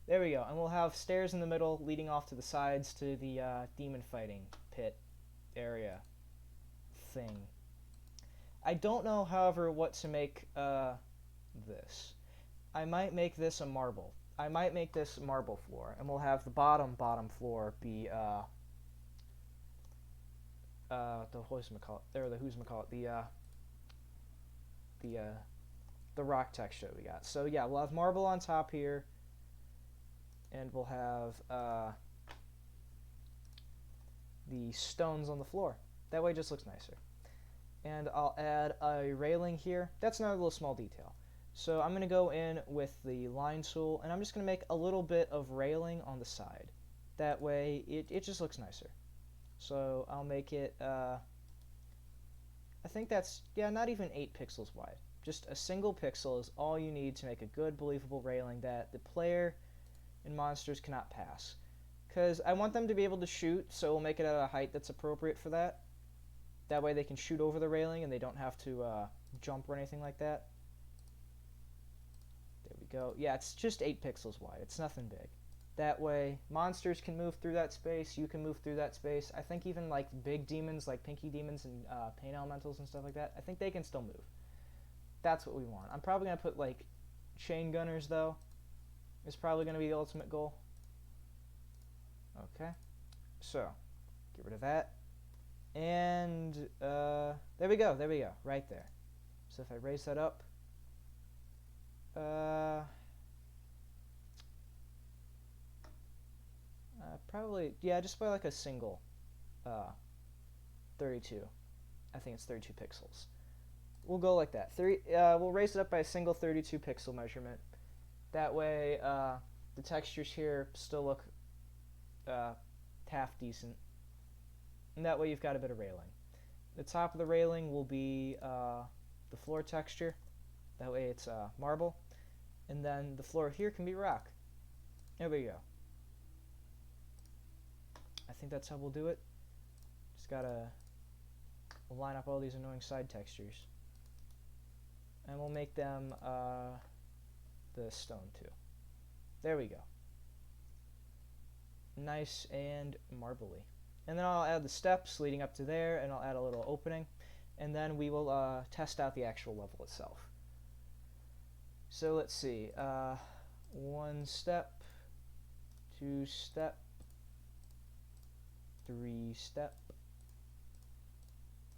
There we go. And we'll have stairs in the middle leading off to the sides to the demon fighting pit area thing. I don't know, however, what to make this. I might make this a marble. I might make this a marble floor, and we'll have the bottom floor be the rock texture that we got. So yeah, we'll have marble on top here, and we'll have the stones on the floor. That way it just looks nicer. And I'll add a railing here. That's another little small detail. So I'm going to go in with the line tool, and I'm just going to make a little bit of railing on the side. That way it just looks nicer. So I'll make it, I think that's, yeah, not even 8 pixels wide. Just a single pixel is all you need to make a good, believable railing that the player and monsters cannot pass. Because I want them to be able to shoot, so we'll make it at a height that's appropriate for that. That way they can shoot over the railing and they don't have to jump or anything like that. There we go. Yeah, it's just 8 pixels wide. It's nothing big. That way monsters can move through that space, you can move through that space. I think even like big demons like Pinky Demons and Pain Elementals and stuff like that, I think they can still move. That's what we want. I'm probably going to put like chain gunners though. Is probably going to be the ultimate goal. Okay. So, get rid of that. And there we go, right there. So if I raise that up, probably, yeah, just by like a single 32. I think it's 32 pixels. We'll go like that. We'll raise it up by a single 32 pixel measurement. That way the textures here still look half decent. And that way you've got a bit of railing. The top of the railing will be the floor texture. That way it's marble. And then the floor here can be rock. There we go. I think that's how we'll do it. Just gotta line up all these annoying side textures. And we'll make them the stone too. There we go. Nice and marbly. And then I'll add the steps leading up to there, and I'll add a little opening, and then we will test out the actual level itself. So let's see, 1 step, 2 step, 3 step,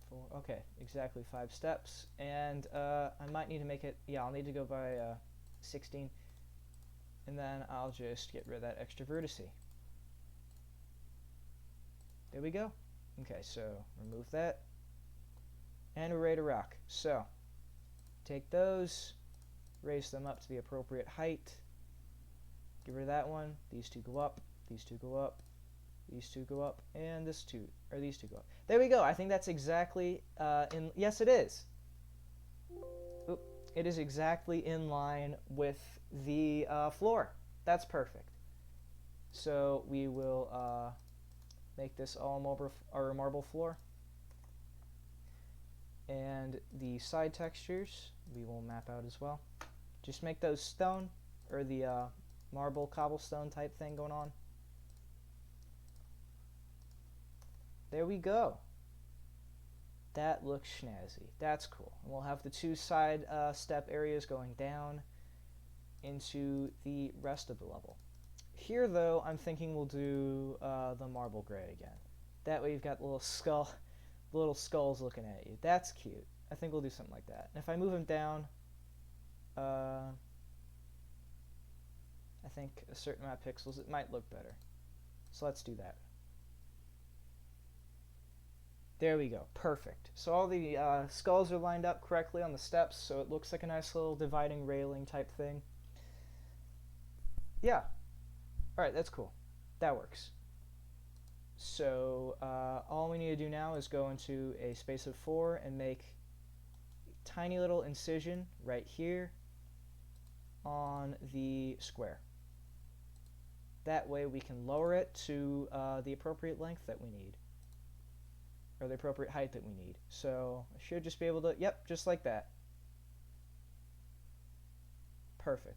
4, Okay, exactly 5 steps. And I might need to make it, yeah, I'll need to go by 16. And then I'll just get rid of that extra vertice. There we go. Okay, so remove that. And we're ready to rock. So, take those, raise them up to the appropriate height. Get rid of that one. These two go up. These two go up. These two go up. And these two go up. There we go. I think that's exactly yes, it is. Oop. It is exactly in line with the floor. That's perfect. So we will make this all marble floor. And the side textures we will map out as well. Just make those stone, or the marble cobblestone type thing going on. There we go. That looks snazzy. That's cool. And we'll have the 2 side step areas going down into the rest of the level. Here, though, I'm thinking we'll do the marble gray again. That way you've got the little skulls looking at you. That's cute. I think we'll do something like that. And if I move them down, I think a certain amount of pixels, it might look better. So let's do that. There we go. Perfect. So all the skulls are lined up correctly on the steps, so it looks like a nice little dividing railing type thing. Yeah. Alright, that's cool. That works. So all we need to do now is go into a space of 4 and make a tiny little incision right here on the square. That way we can lower it to the appropriate length that we need, or the appropriate height that we need. So I should just be able to, yep, just like that. Perfect.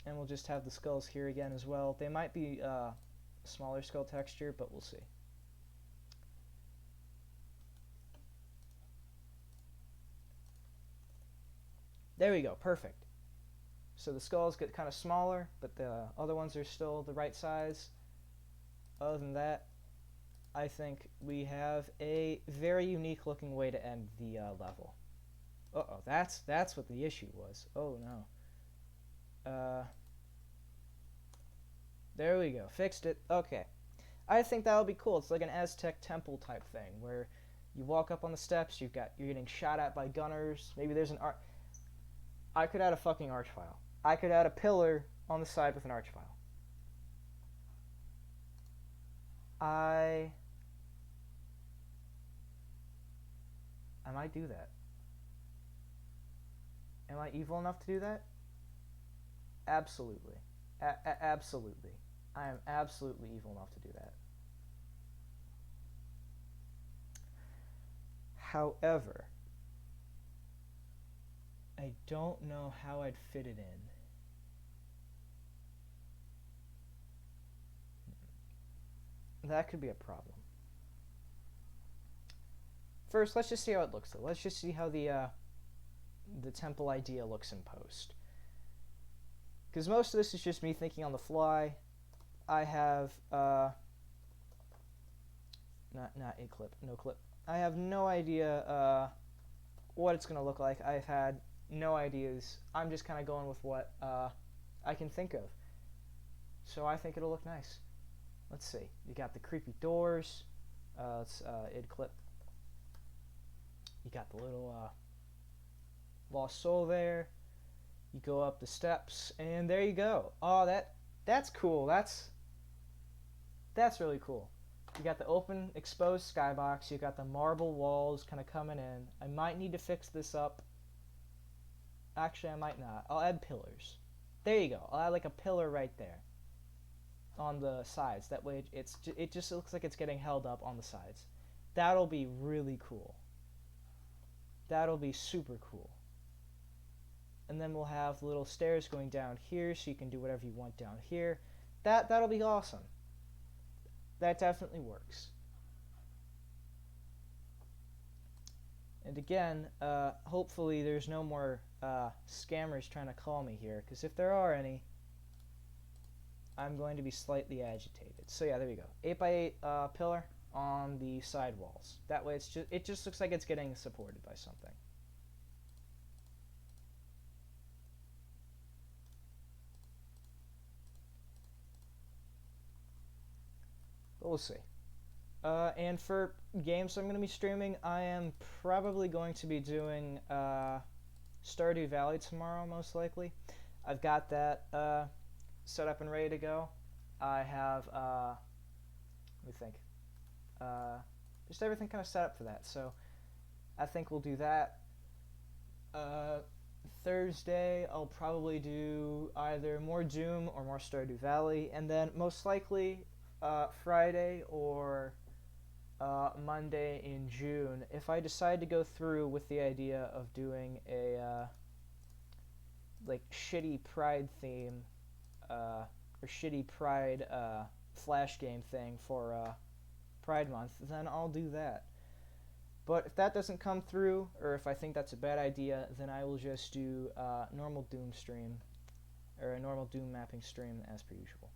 And we'll just have the skulls here again as well. They might be smaller skull texture, but we'll see. There we go, perfect. So the skulls get kind of smaller, but the other ones are still the right size. Other than that, I think we have a very unique looking way to end the level. Uh-oh, that's what the issue was. Oh no. There we go, fixed it. Okay. I think that'll be cool. It's like an Aztec temple type thing where you walk up on the steps, you're getting shot at by gunners. Maybe there's an I could add a fucking arch file. I could add a pillar on the side with an arch file. I might do that. Am I evil enough to do that? Absolutely. Absolutely. I am absolutely evil enough to do that. However, I don't know how I'd fit it in. That could be a problem. First, let's just see how it looks, though. Let's just see how the temple idea looks in post. Because most of this is just me thinking on the fly. I have, not a clip, no clip. I have no idea what it's going to look like. I've had no ideas. I'm just kind of going with what I can think of. So I think it'll look nice. Let's see. You got the creepy doors. Let's id clip. You got the little lost soul there. You go up the steps, and there you go. Oh, that's cool. That's really cool. You got the open, exposed skybox. You got the marble walls kind of coming in. I might need to fix this up. Actually, I might not. I'll add pillars. There you go. I'll add like a pillar right there on the sides. That way it just looks like it's getting held up on the sides. That'll be really cool. That'll be super cool. And then we'll have little stairs going down here so you can do whatever you want down here. That'll be awesome. That definitely works. And again, hopefully there's no more scammers trying to call me here, because if there are any, I'm going to be slightly agitated. So yeah, there we go. 8x8 pillar. on the side walls. That way it just looks like it's getting supported by something. But we'll see. And for games I'm going to be streaming, I am probably going to be doing Stardew Valley tomorrow, most likely. I've got that set up and ready to go. I have, let me think, just everything kind of set up for that. So I think we'll do that. Thursday, I'll probably do either more Doom or more Stardew Valley, and then most likely Friday or Monday in June, if I decide to go through with the idea of doing a like shitty Pride theme or shitty Pride Flash game thing for Pride Month, then I'll do that. But if that doesn't come through, or if I think that's a bad idea, then I will just do a normal Doom stream, or a normal Doom mapping stream as per usual.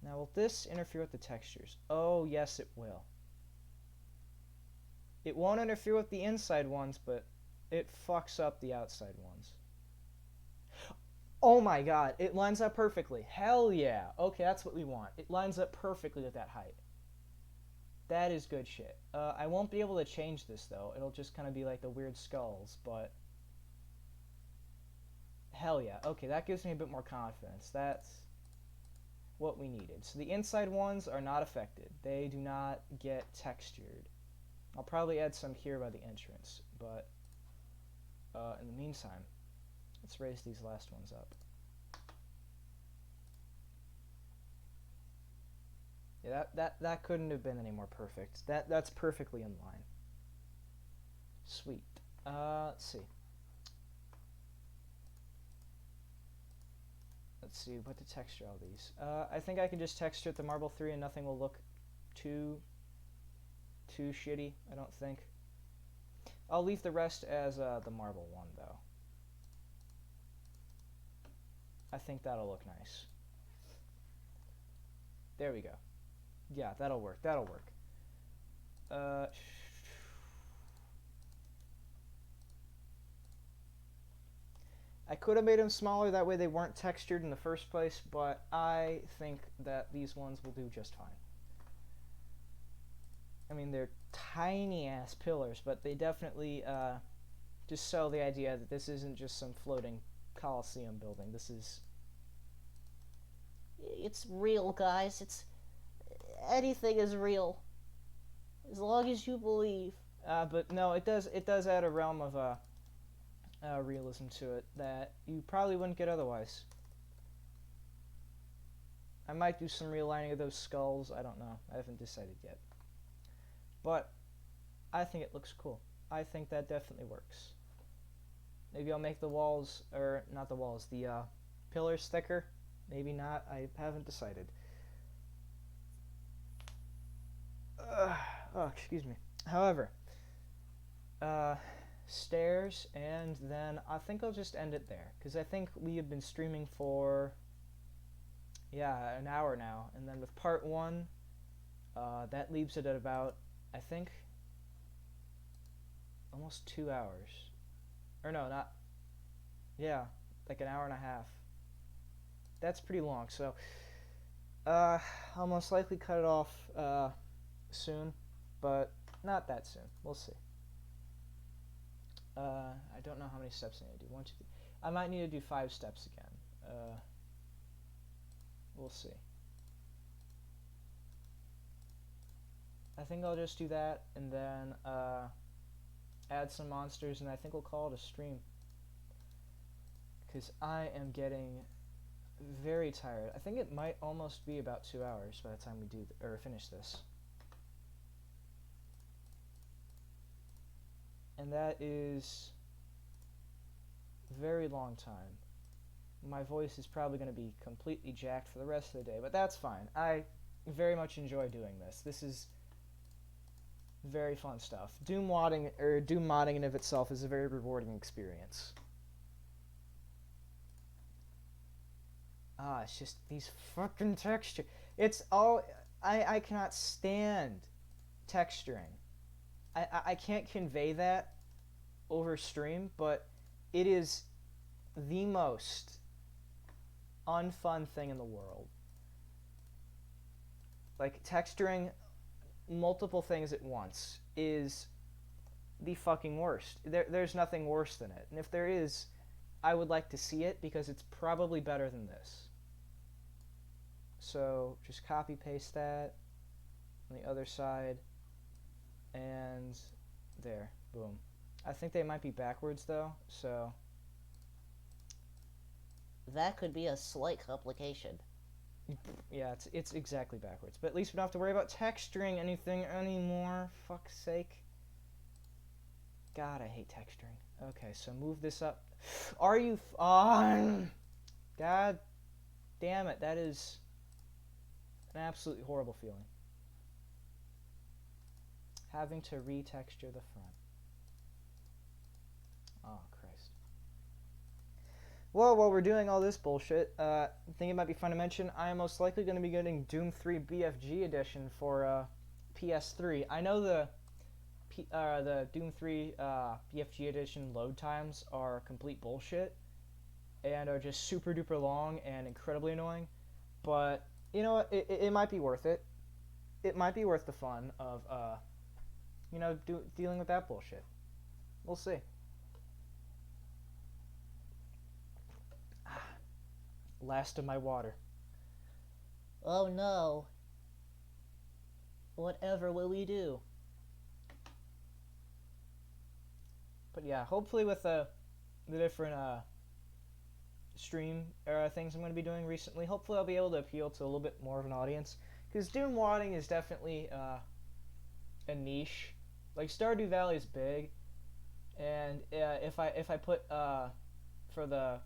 Now, will this interfere with the textures? Oh, yes, it will. It won't interfere with the inside ones, but it fucks up the outside ones. Oh my god, it lines up perfectly. Hell yeah. Okay, that's what we want. It lines up perfectly with that height. That is good shit. I won't be able to change this, though. It'll just kind of be like the weird skulls, but... Hell yeah. Okay, that gives me a bit more confidence. That's what we needed. So the inside ones are not affected. They do not get textured. I'll probably add some here by the entrance, but in the meantime, let's raise these last ones up. Yeah, that couldn't have been any more perfect. That's perfectly in line. Sweet. Let's see. Let's see, what to texture all these. I think I can just texture it the Marble 3 and nothing will look too shitty, I don't think. I'll leave the rest as the Marble 1, though. I think that'll look nice. There we go. Yeah, that'll work. That'll work. I could have made them smaller, that way they weren't textured in the first place, but I think that these ones will do just fine. I mean, they're tiny-ass pillars, but they definitely just sell the idea that this isn't just some floating Colosseum building. This is... It's real, guys. Anything is real, as long as you believe. But no, it does add a realm of realism to it that you probably wouldn't get otherwise. I might do some realigning of those skulls. I don't know. I haven't decided yet. But I think it looks cool. I think that definitely works. Maybe I'll make the walls, or not the walls, the pillars thicker. Maybe not. I haven't decided. Oh, excuse me. However, stairs, and then I think I'll just end it there, because I think we have been streaming for, yeah, an hour now, and then with part 1, that leaves it at about, I think, almost 2 hours. Or no, not, yeah, like an hour and a half. That's pretty long, so I'll most likely cut it off soon, but not that soon. We'll see. I don't know how many steps I need to do. 1, 2, 3. I might need to do 5 steps again. We'll see. I think I'll just do that and then add some monsters, and I think we'll call it a stream, because I am getting very tired. I think it might almost be about 2 hours by the time we do or finish this. And that is a very long time. My voice is probably going to be completely jacked for the rest of the day, but that's fine. I very much enjoy doing this. This is very fun stuff. Doom modding in of itself is a very rewarding experience. It's just these fucking texture. It's all... I cannot stand texturing. I can't convey that over stream, but it is the most unfun thing in the world. Like, texturing multiple things at once is the fucking worst. There's nothing worse than it. And if there is, I would like to see it because it's probably better than this. So just copy paste that on the other side, and there, boom. I think they might be backwards though, so That could be a slight complication. yeah, it's exactly backwards. But at least we don't have to worry about texturing anything anymore. Fuck's sake. God, I hate texturing. Okay, so move this up. Are you on? God damn it, that is an absolutely horrible feeling. Having to retexture the front. Oh, Christ. Well, while we're doing all this bullshit, I think it might be fun to mention I am most likely going to be getting Doom 3 BFG edition for PS3. I know the Doom 3 BFG edition load times are complete bullshit and are just super duper long and incredibly annoying, but you know what? It might be worth it. It might be worth the fun of dealing with that bullshit. We'll see. Last of my water. Oh no. Whatever will we do? But yeah, hopefully with the different stream things I'm going to be doing recently, hopefully I'll be able to appeal to a little bit more of an audience. Because Doom wadding is definitely a niche. Like, Stardew Valley is big, and if I put for the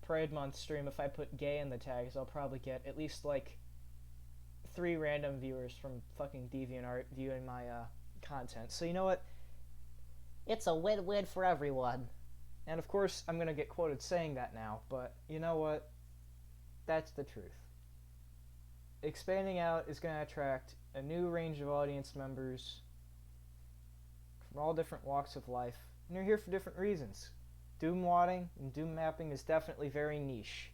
Pride Month stream, if I put gay in the tags, I'll probably get at least like 3 random viewers from fucking DeviantArt viewing my content. So you know what? It's a win-win for everyone. And of course, I'm gonna get quoted saying that now, but you know what? That's the truth. Expanding out is gonna attract a new range of audience members from all different walks of life, and they're here for different reasons. Doom wadding and Doom mapping is definitely very niche.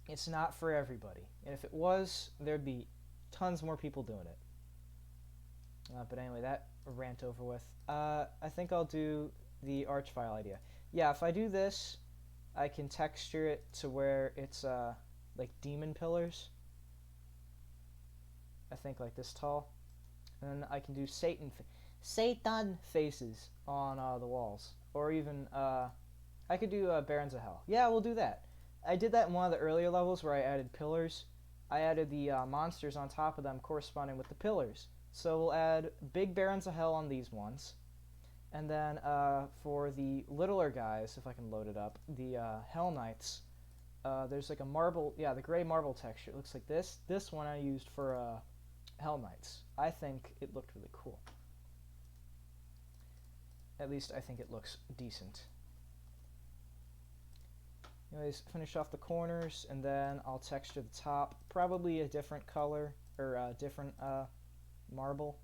It's not for everybody, and if it was, there'd be tons more people doing it. But anyway, that rant over with. I think I'll do the arch file idea. Yeah, if I do this, I can texture it to where it's like demon pillars. I think like this tall, and then I can do Satan faces on the walls, or even I could do Barons of Hell. Yeah, we'll do that. I did that in one of the earlier levels where I added pillars. I added the monsters on top of them corresponding with the pillars. So we'll add big Barons of Hell on these ones. And then for the littler guys, if I can load it up, the Hell Knights, there's like a marble, yeah, the gray marble texture. It looks like this. This one I used for Hell Knights. I think it looked really cool. At least I think it looks decent. Anyways, finish off the corners, and then I'll texture the top. Probably a different color, or a different marble.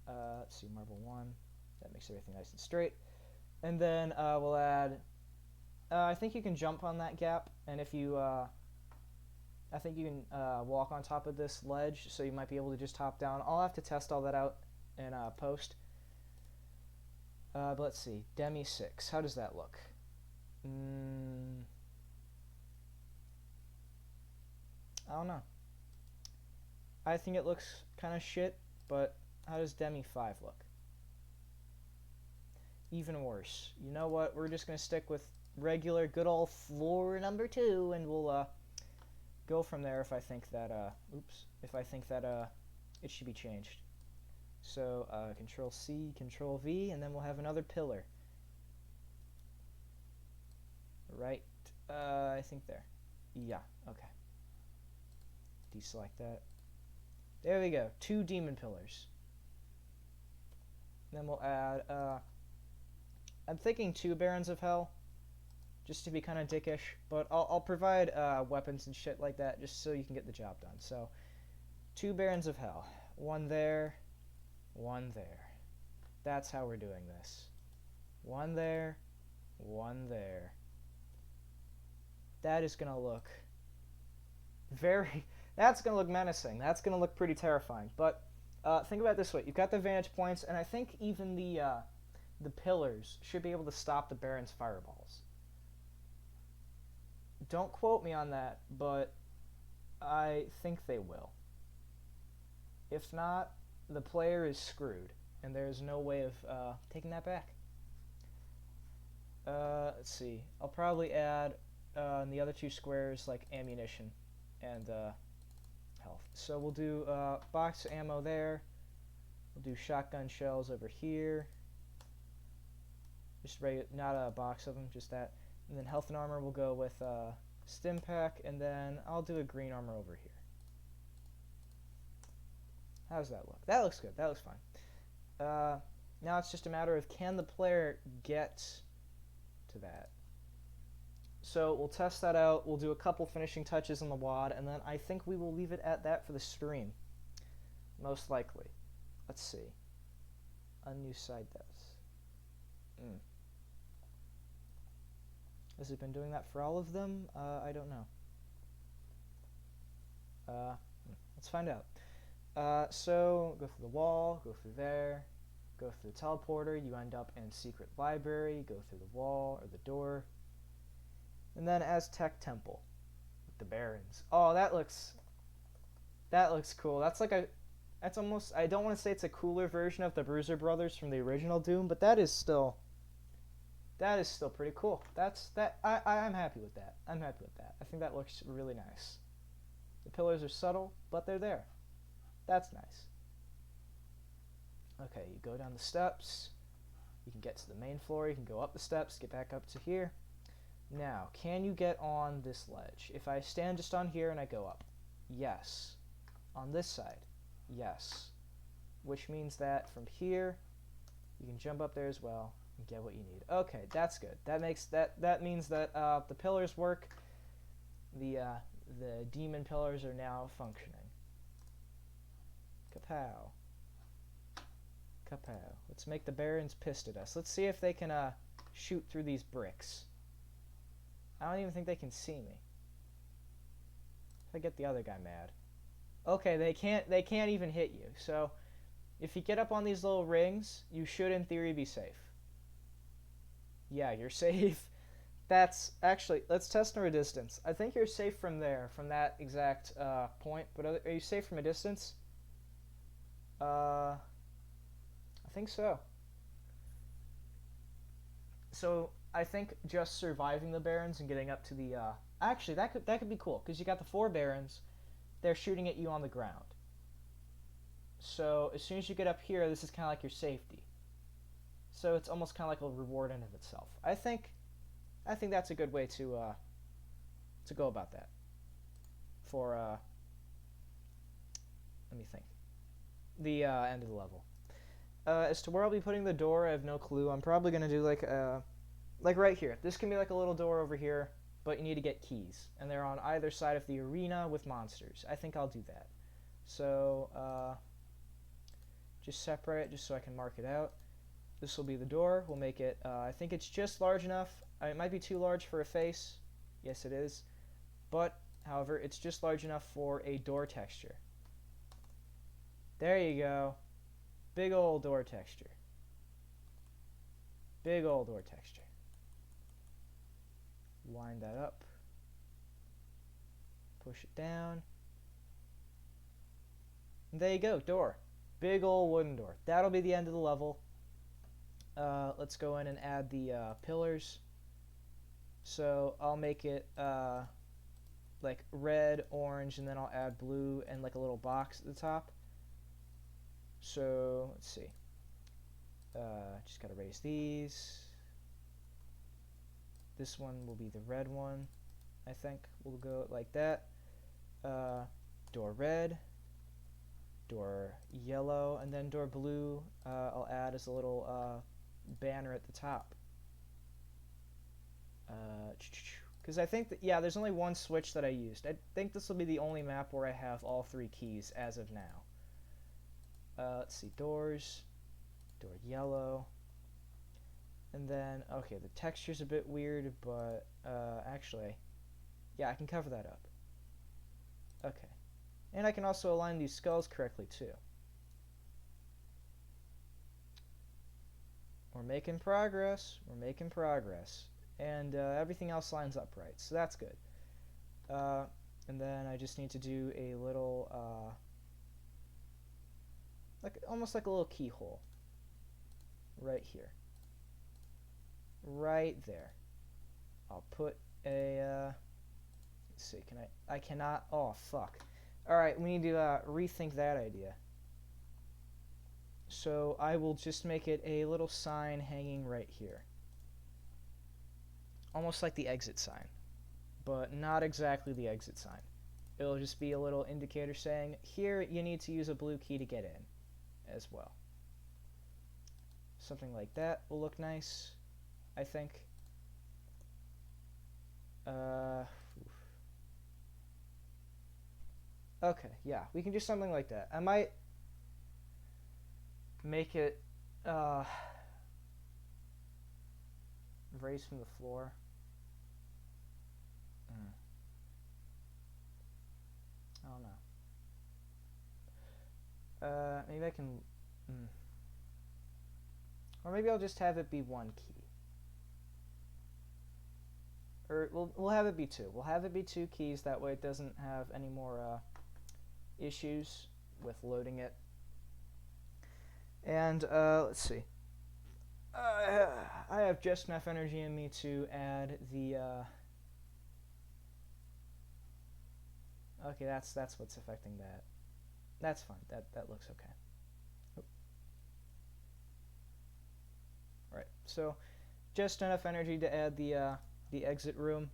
Let's see, marble 1. That makes everything nice and straight. And then we'll add, I think you can jump on that gap, and if you, I think you can walk on top of this ledge, so you might be able to just hop down. I'll have to test all that out in post. But let's see, Demi 6, how does that look? I don't know. I think it looks kind of shit, but how does Demi 5 look? Even worse. You know what? We're just going to stick with regular, good old floor number 2, and we'll go from there if I think that, it should be changed. So, Control C, Control V, and then we'll have another pillar. Right, I think there. Yeah, okay. Deselect that. There we go, 2 demon pillars. Then we'll add, I'm thinking 2 Barons of Hell. just to be kind of dickish, but I'll provide weapons and shit like that just so you can get the job done. So, 2 Barons of Hell. 1 there, 1 there. That's how we're doing this. 1 there, 1 there. That is going to look that's going to look menacing. That's going to look pretty terrifying. But think about it this way. You've got the vantage points, and I think even the pillars should be able to stop the Baron's fireballs. Don't quote me on that, but I think they will. If not, the player is screwed, and there's no way of taking that back. Let's see. I'll probably add in the other 2 squares like ammunition and health. So we'll do box of ammo there. We'll do shotgun shells over here. Just not a box of them, just that. And then health and armor will go with stim pack, and then I'll do a green armor over here. How does that look? That looks good. That looks fine. Now it's just a matter of can the player get to that. So we'll test that out. We'll do a couple finishing touches on the WAD, and then I think we will leave it at that for the stream. Most likely. Let's see. Unused side devs. Has it been doing that for all of them? I don't know. Let's find out. So go through the wall, go through there, go through the teleporter, you end up in secret library, go through the wall or the door, and then Aztec temple with the barons. Oh, that looks cool. That's almost, I don't want to say it's a cooler version of the Bruiser Brothers from the original Doom, but that is still pretty cool. I'm happy with that. I'm happy with that. I think that looks really nice. The pillars are subtle, but they're there. That's nice. Okay, you go down the steps. You can get to the main floor. You can go up the steps, get back up to here. Now, can you get on this ledge? If I stand just on here and I go up, yes. On this side, yes. Which means that from here, you can jump up there as well and get what you need. Okay, that's good. That means that the pillars work. The demon pillars are now functioning. Kapow. Kapow. Let's make the barons pissed at us. Let's see if they can shoot through these bricks. I don't even think they can see me. If I get the other guy mad. Okay, they can't even hit you. So if you get up on these little rings, you should in theory be safe. Yeah, you're safe. That's actually, let's test our distance. I think you're safe from there, from that exact point. But are you safe from a distance? I think so. So I think just surviving the barons and getting up to the actually that could be cool because you got the 4 barons. They're shooting at you on the ground. So as soon as you get up here, this is kind of like your safety. So it's almost kind of like a reward in of itself. I think that's a good way to go about that. For let me think. The end of the level. As to where I'll be putting the door, I have no clue. I'm probably gonna do like right here. This can be like a little door over here, but you need to get keys, and they're on either side of the arena with monsters. I think I'll do that. So just separate, just so I can mark it out. This will be the door. We'll make it. I think it's just large enough. It might be too large for a face. Yes, it is. But however, it's just large enough for a door texture. There you go. Big old door texture. Big old door texture. Line that up. Push it down. And there you go, door. Big old wooden door. That'll be the end of the level. Let's go in and add the pillars. So I'll make it like red, orange, and then I'll add blue and like a little box at the top. So let's see. Just gotta raise these. This one will be the red one, I think. We'll go like that. Door red, door yellow, and then door blue I'll add as a little banner at the top. Because I think that, yeah, there's only one switch that I used. I think this will be the only map where I have all 3 keys as of now. Let's see, doors, door yellow, and then, okay, the texture's a bit weird, but, actually, yeah, I can cover that up. Okay. And I can also align these skulls correctly, too. We're making progress. We're making progress. And everything else lines up right, so that's good. And then I just need to do a little, almost like a little keyhole. Right here. Right there. I'll put a, let's see, I cannot, oh, fuck. Alright, we need to rethink that idea. So I will just make it a little sign hanging right here. Almost like the exit sign, but not exactly the exit sign. It'll just be a little indicator saying, here you need to use a blue key to get in as well. Something like that will look nice, I think. Okay, yeah, we can do something like that. I might make it raised from the floor. I don't know. Maybe I can... Or maybe I'll just have it be 1 key. Or we'll have it be 2. We'll have it be 2 keys, that way it doesn't have any more issues with loading it. And let's see. I have just enough energy in me to add the okay, that's what's affecting that. That's fine. That looks okay. Oop. Right. So just enough energy to add the exit room.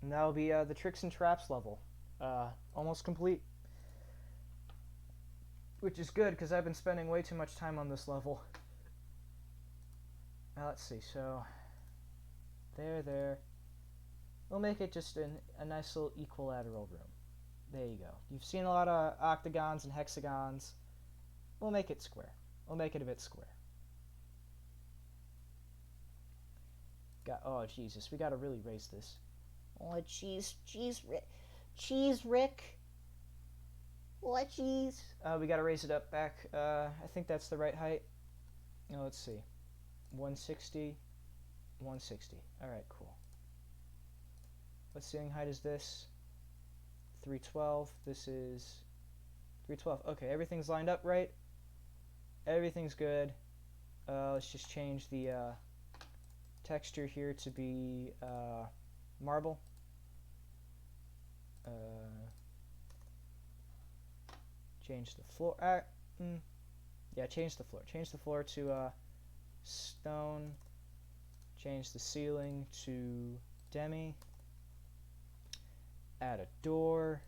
And that'll be the tricks and traps level. Almost complete. Which is good, because I've been spending way too much time on this level. Now let's see, so... There. We'll make it just a nice little equilateral room. There you go. You've seen a lot of octagons and hexagons. We'll make it square. We'll make it a bit square. Oh, Jesus, we gotta really raise this. Oh, jeez, Rick. What, jeez? We gotta raise it up back. I think that's the right height. No, let's see. 160. 160. Alright, cool. What ceiling height is this? 312. This is 312. Okay, everything's lined up right. Everything's good. Let's just change the texture here to be marble. Change the floor. Yeah, change the floor. Change the floor to stone. Change the ceiling to demi. Add a door.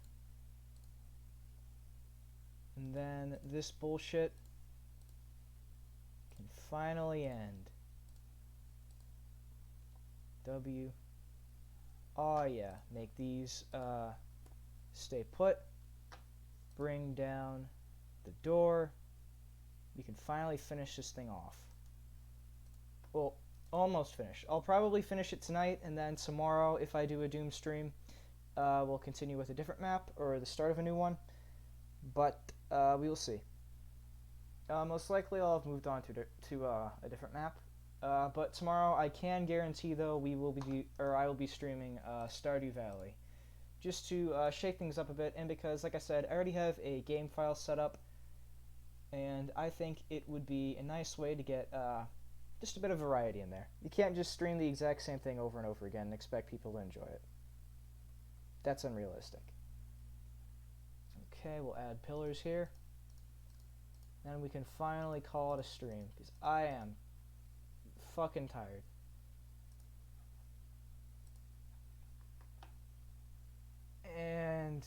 And then this bullshit can finally end. W. Oh yeah, make these stay put. Bring down the door. We can finally finish this thing off. Well, almost finished. I'll probably finish it tonight, and then tomorrow, if I do a Doom stream, we'll continue with a different map, or the start of a new one. But we will see. Most likely I'll have moved on to a different map. But tomorrow I can guarantee, though, I will be streaming Stardew Valley, just to shake things up a bit, and because, like I said, I already have a game file set up, and I think it would be a nice way to get just a bit of variety in there. You can't just stream the exact same thing over and over again and expect people to enjoy it. That's unrealistic. Okay, we'll add pillars here. Then we can finally call it a stream, because I am fucking tired. And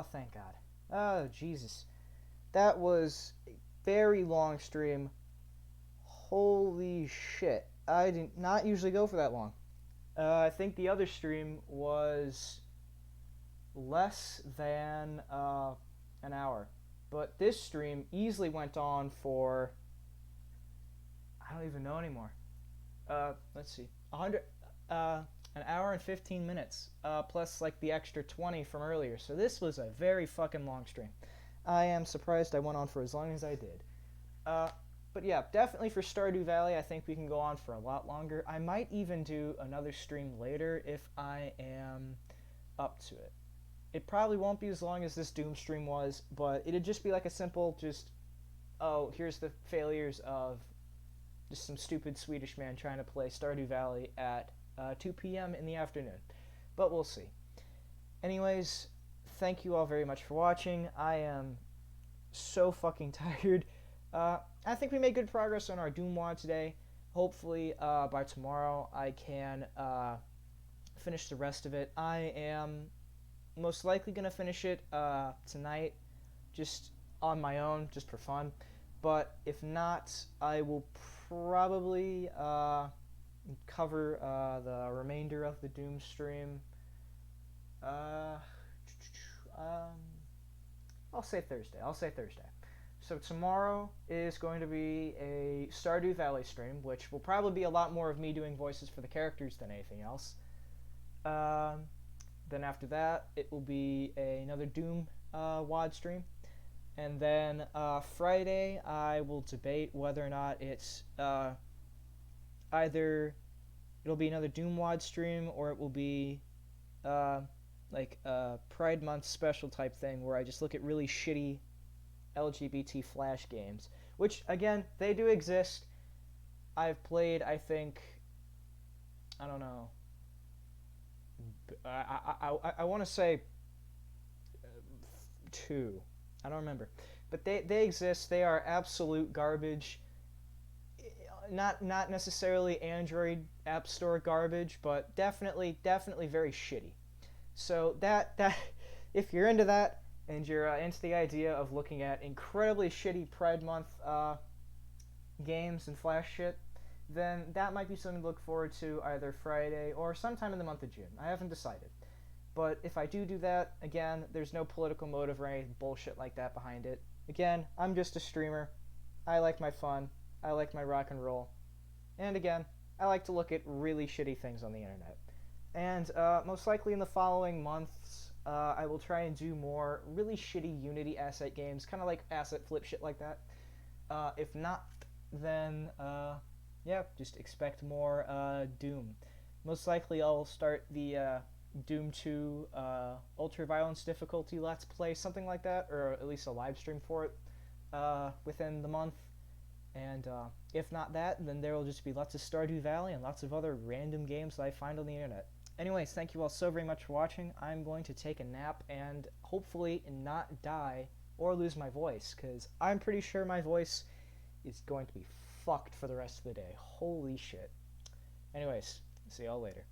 Oh, thank God. Oh, Jesus. That was a very long stream. Holy shit. I did not usually go for that long. I think the other stream was less than an hour. But this stream easily went on for, I don't even know anymore. Let's see. 100 an hour and 15 minutes, plus like the extra 20 from earlier. So this was a very fucking long stream. I am surprised I went on for as long as I did. But yeah, definitely for Stardew Valley, I think we can go on for a lot longer. I might even do another stream later if I am up to it. It probably won't be as long as this Doom stream was, but it'd just be like a simple, oh, here's the failures of just some stupid Swedish man trying to play Stardew Valley at 2 p.m. in the afternoon. But we'll see. Anyways, thank you all very much for watching. I am so fucking tired. I think we made good progress on our Doom WOD today. Hopefully, by tomorrow, I can finish the rest of it. I am most likely going to finish it tonight, just on my own, just for fun. But if not, I will probably cover the remainder of the Doom stream. I'll say Thursday. So tomorrow is going to be a Stardew Valley stream, which will probably be a lot more of me doing voices for the characters than anything else. Then after that, it will be another Doom WOD stream. And then Friday, I will debate whether or not it's either it'll be another Doom WOD stream or it will be like a Pride Month special type thing where I just look at really shitty LGBT Flash games, which again, they do exist. I've played, I think, I don't know, I want to say 2. I don't remember. But they exist. They are absolute garbage. Not necessarily Android App Store garbage, but definitely very shitty. So that if you're into that and you're into the idea of looking at incredibly shitty Pride Month games and Flash shit, then that might be something to look forward to either Friday or sometime in the month of June. I haven't decided. But if I do that, again, there's no political motive or any bullshit like that behind it. Again, I'm just a streamer. I like my fun. I like my rock and roll. And again, I like to look at really shitty things on the internet. And most likely in the following months, I will try and do more really shitty Unity asset games, kind of like asset flip shit like that. If not, then yeah, just expect more Doom. Most likely I'll start the Doom 2 Ultra Violence difficulty Let's Play, something like that, or at least a live stream for it within the month. And if not that, then there will just be lots of Stardew Valley and lots of other random games that I find on the internet. Anyways, thank you all so very much for watching. I'm going to take a nap and hopefully not die or lose my voice, because I'm pretty sure my voice is going to be fucked for the rest of the day. Holy shit. Anyways, see y'all later.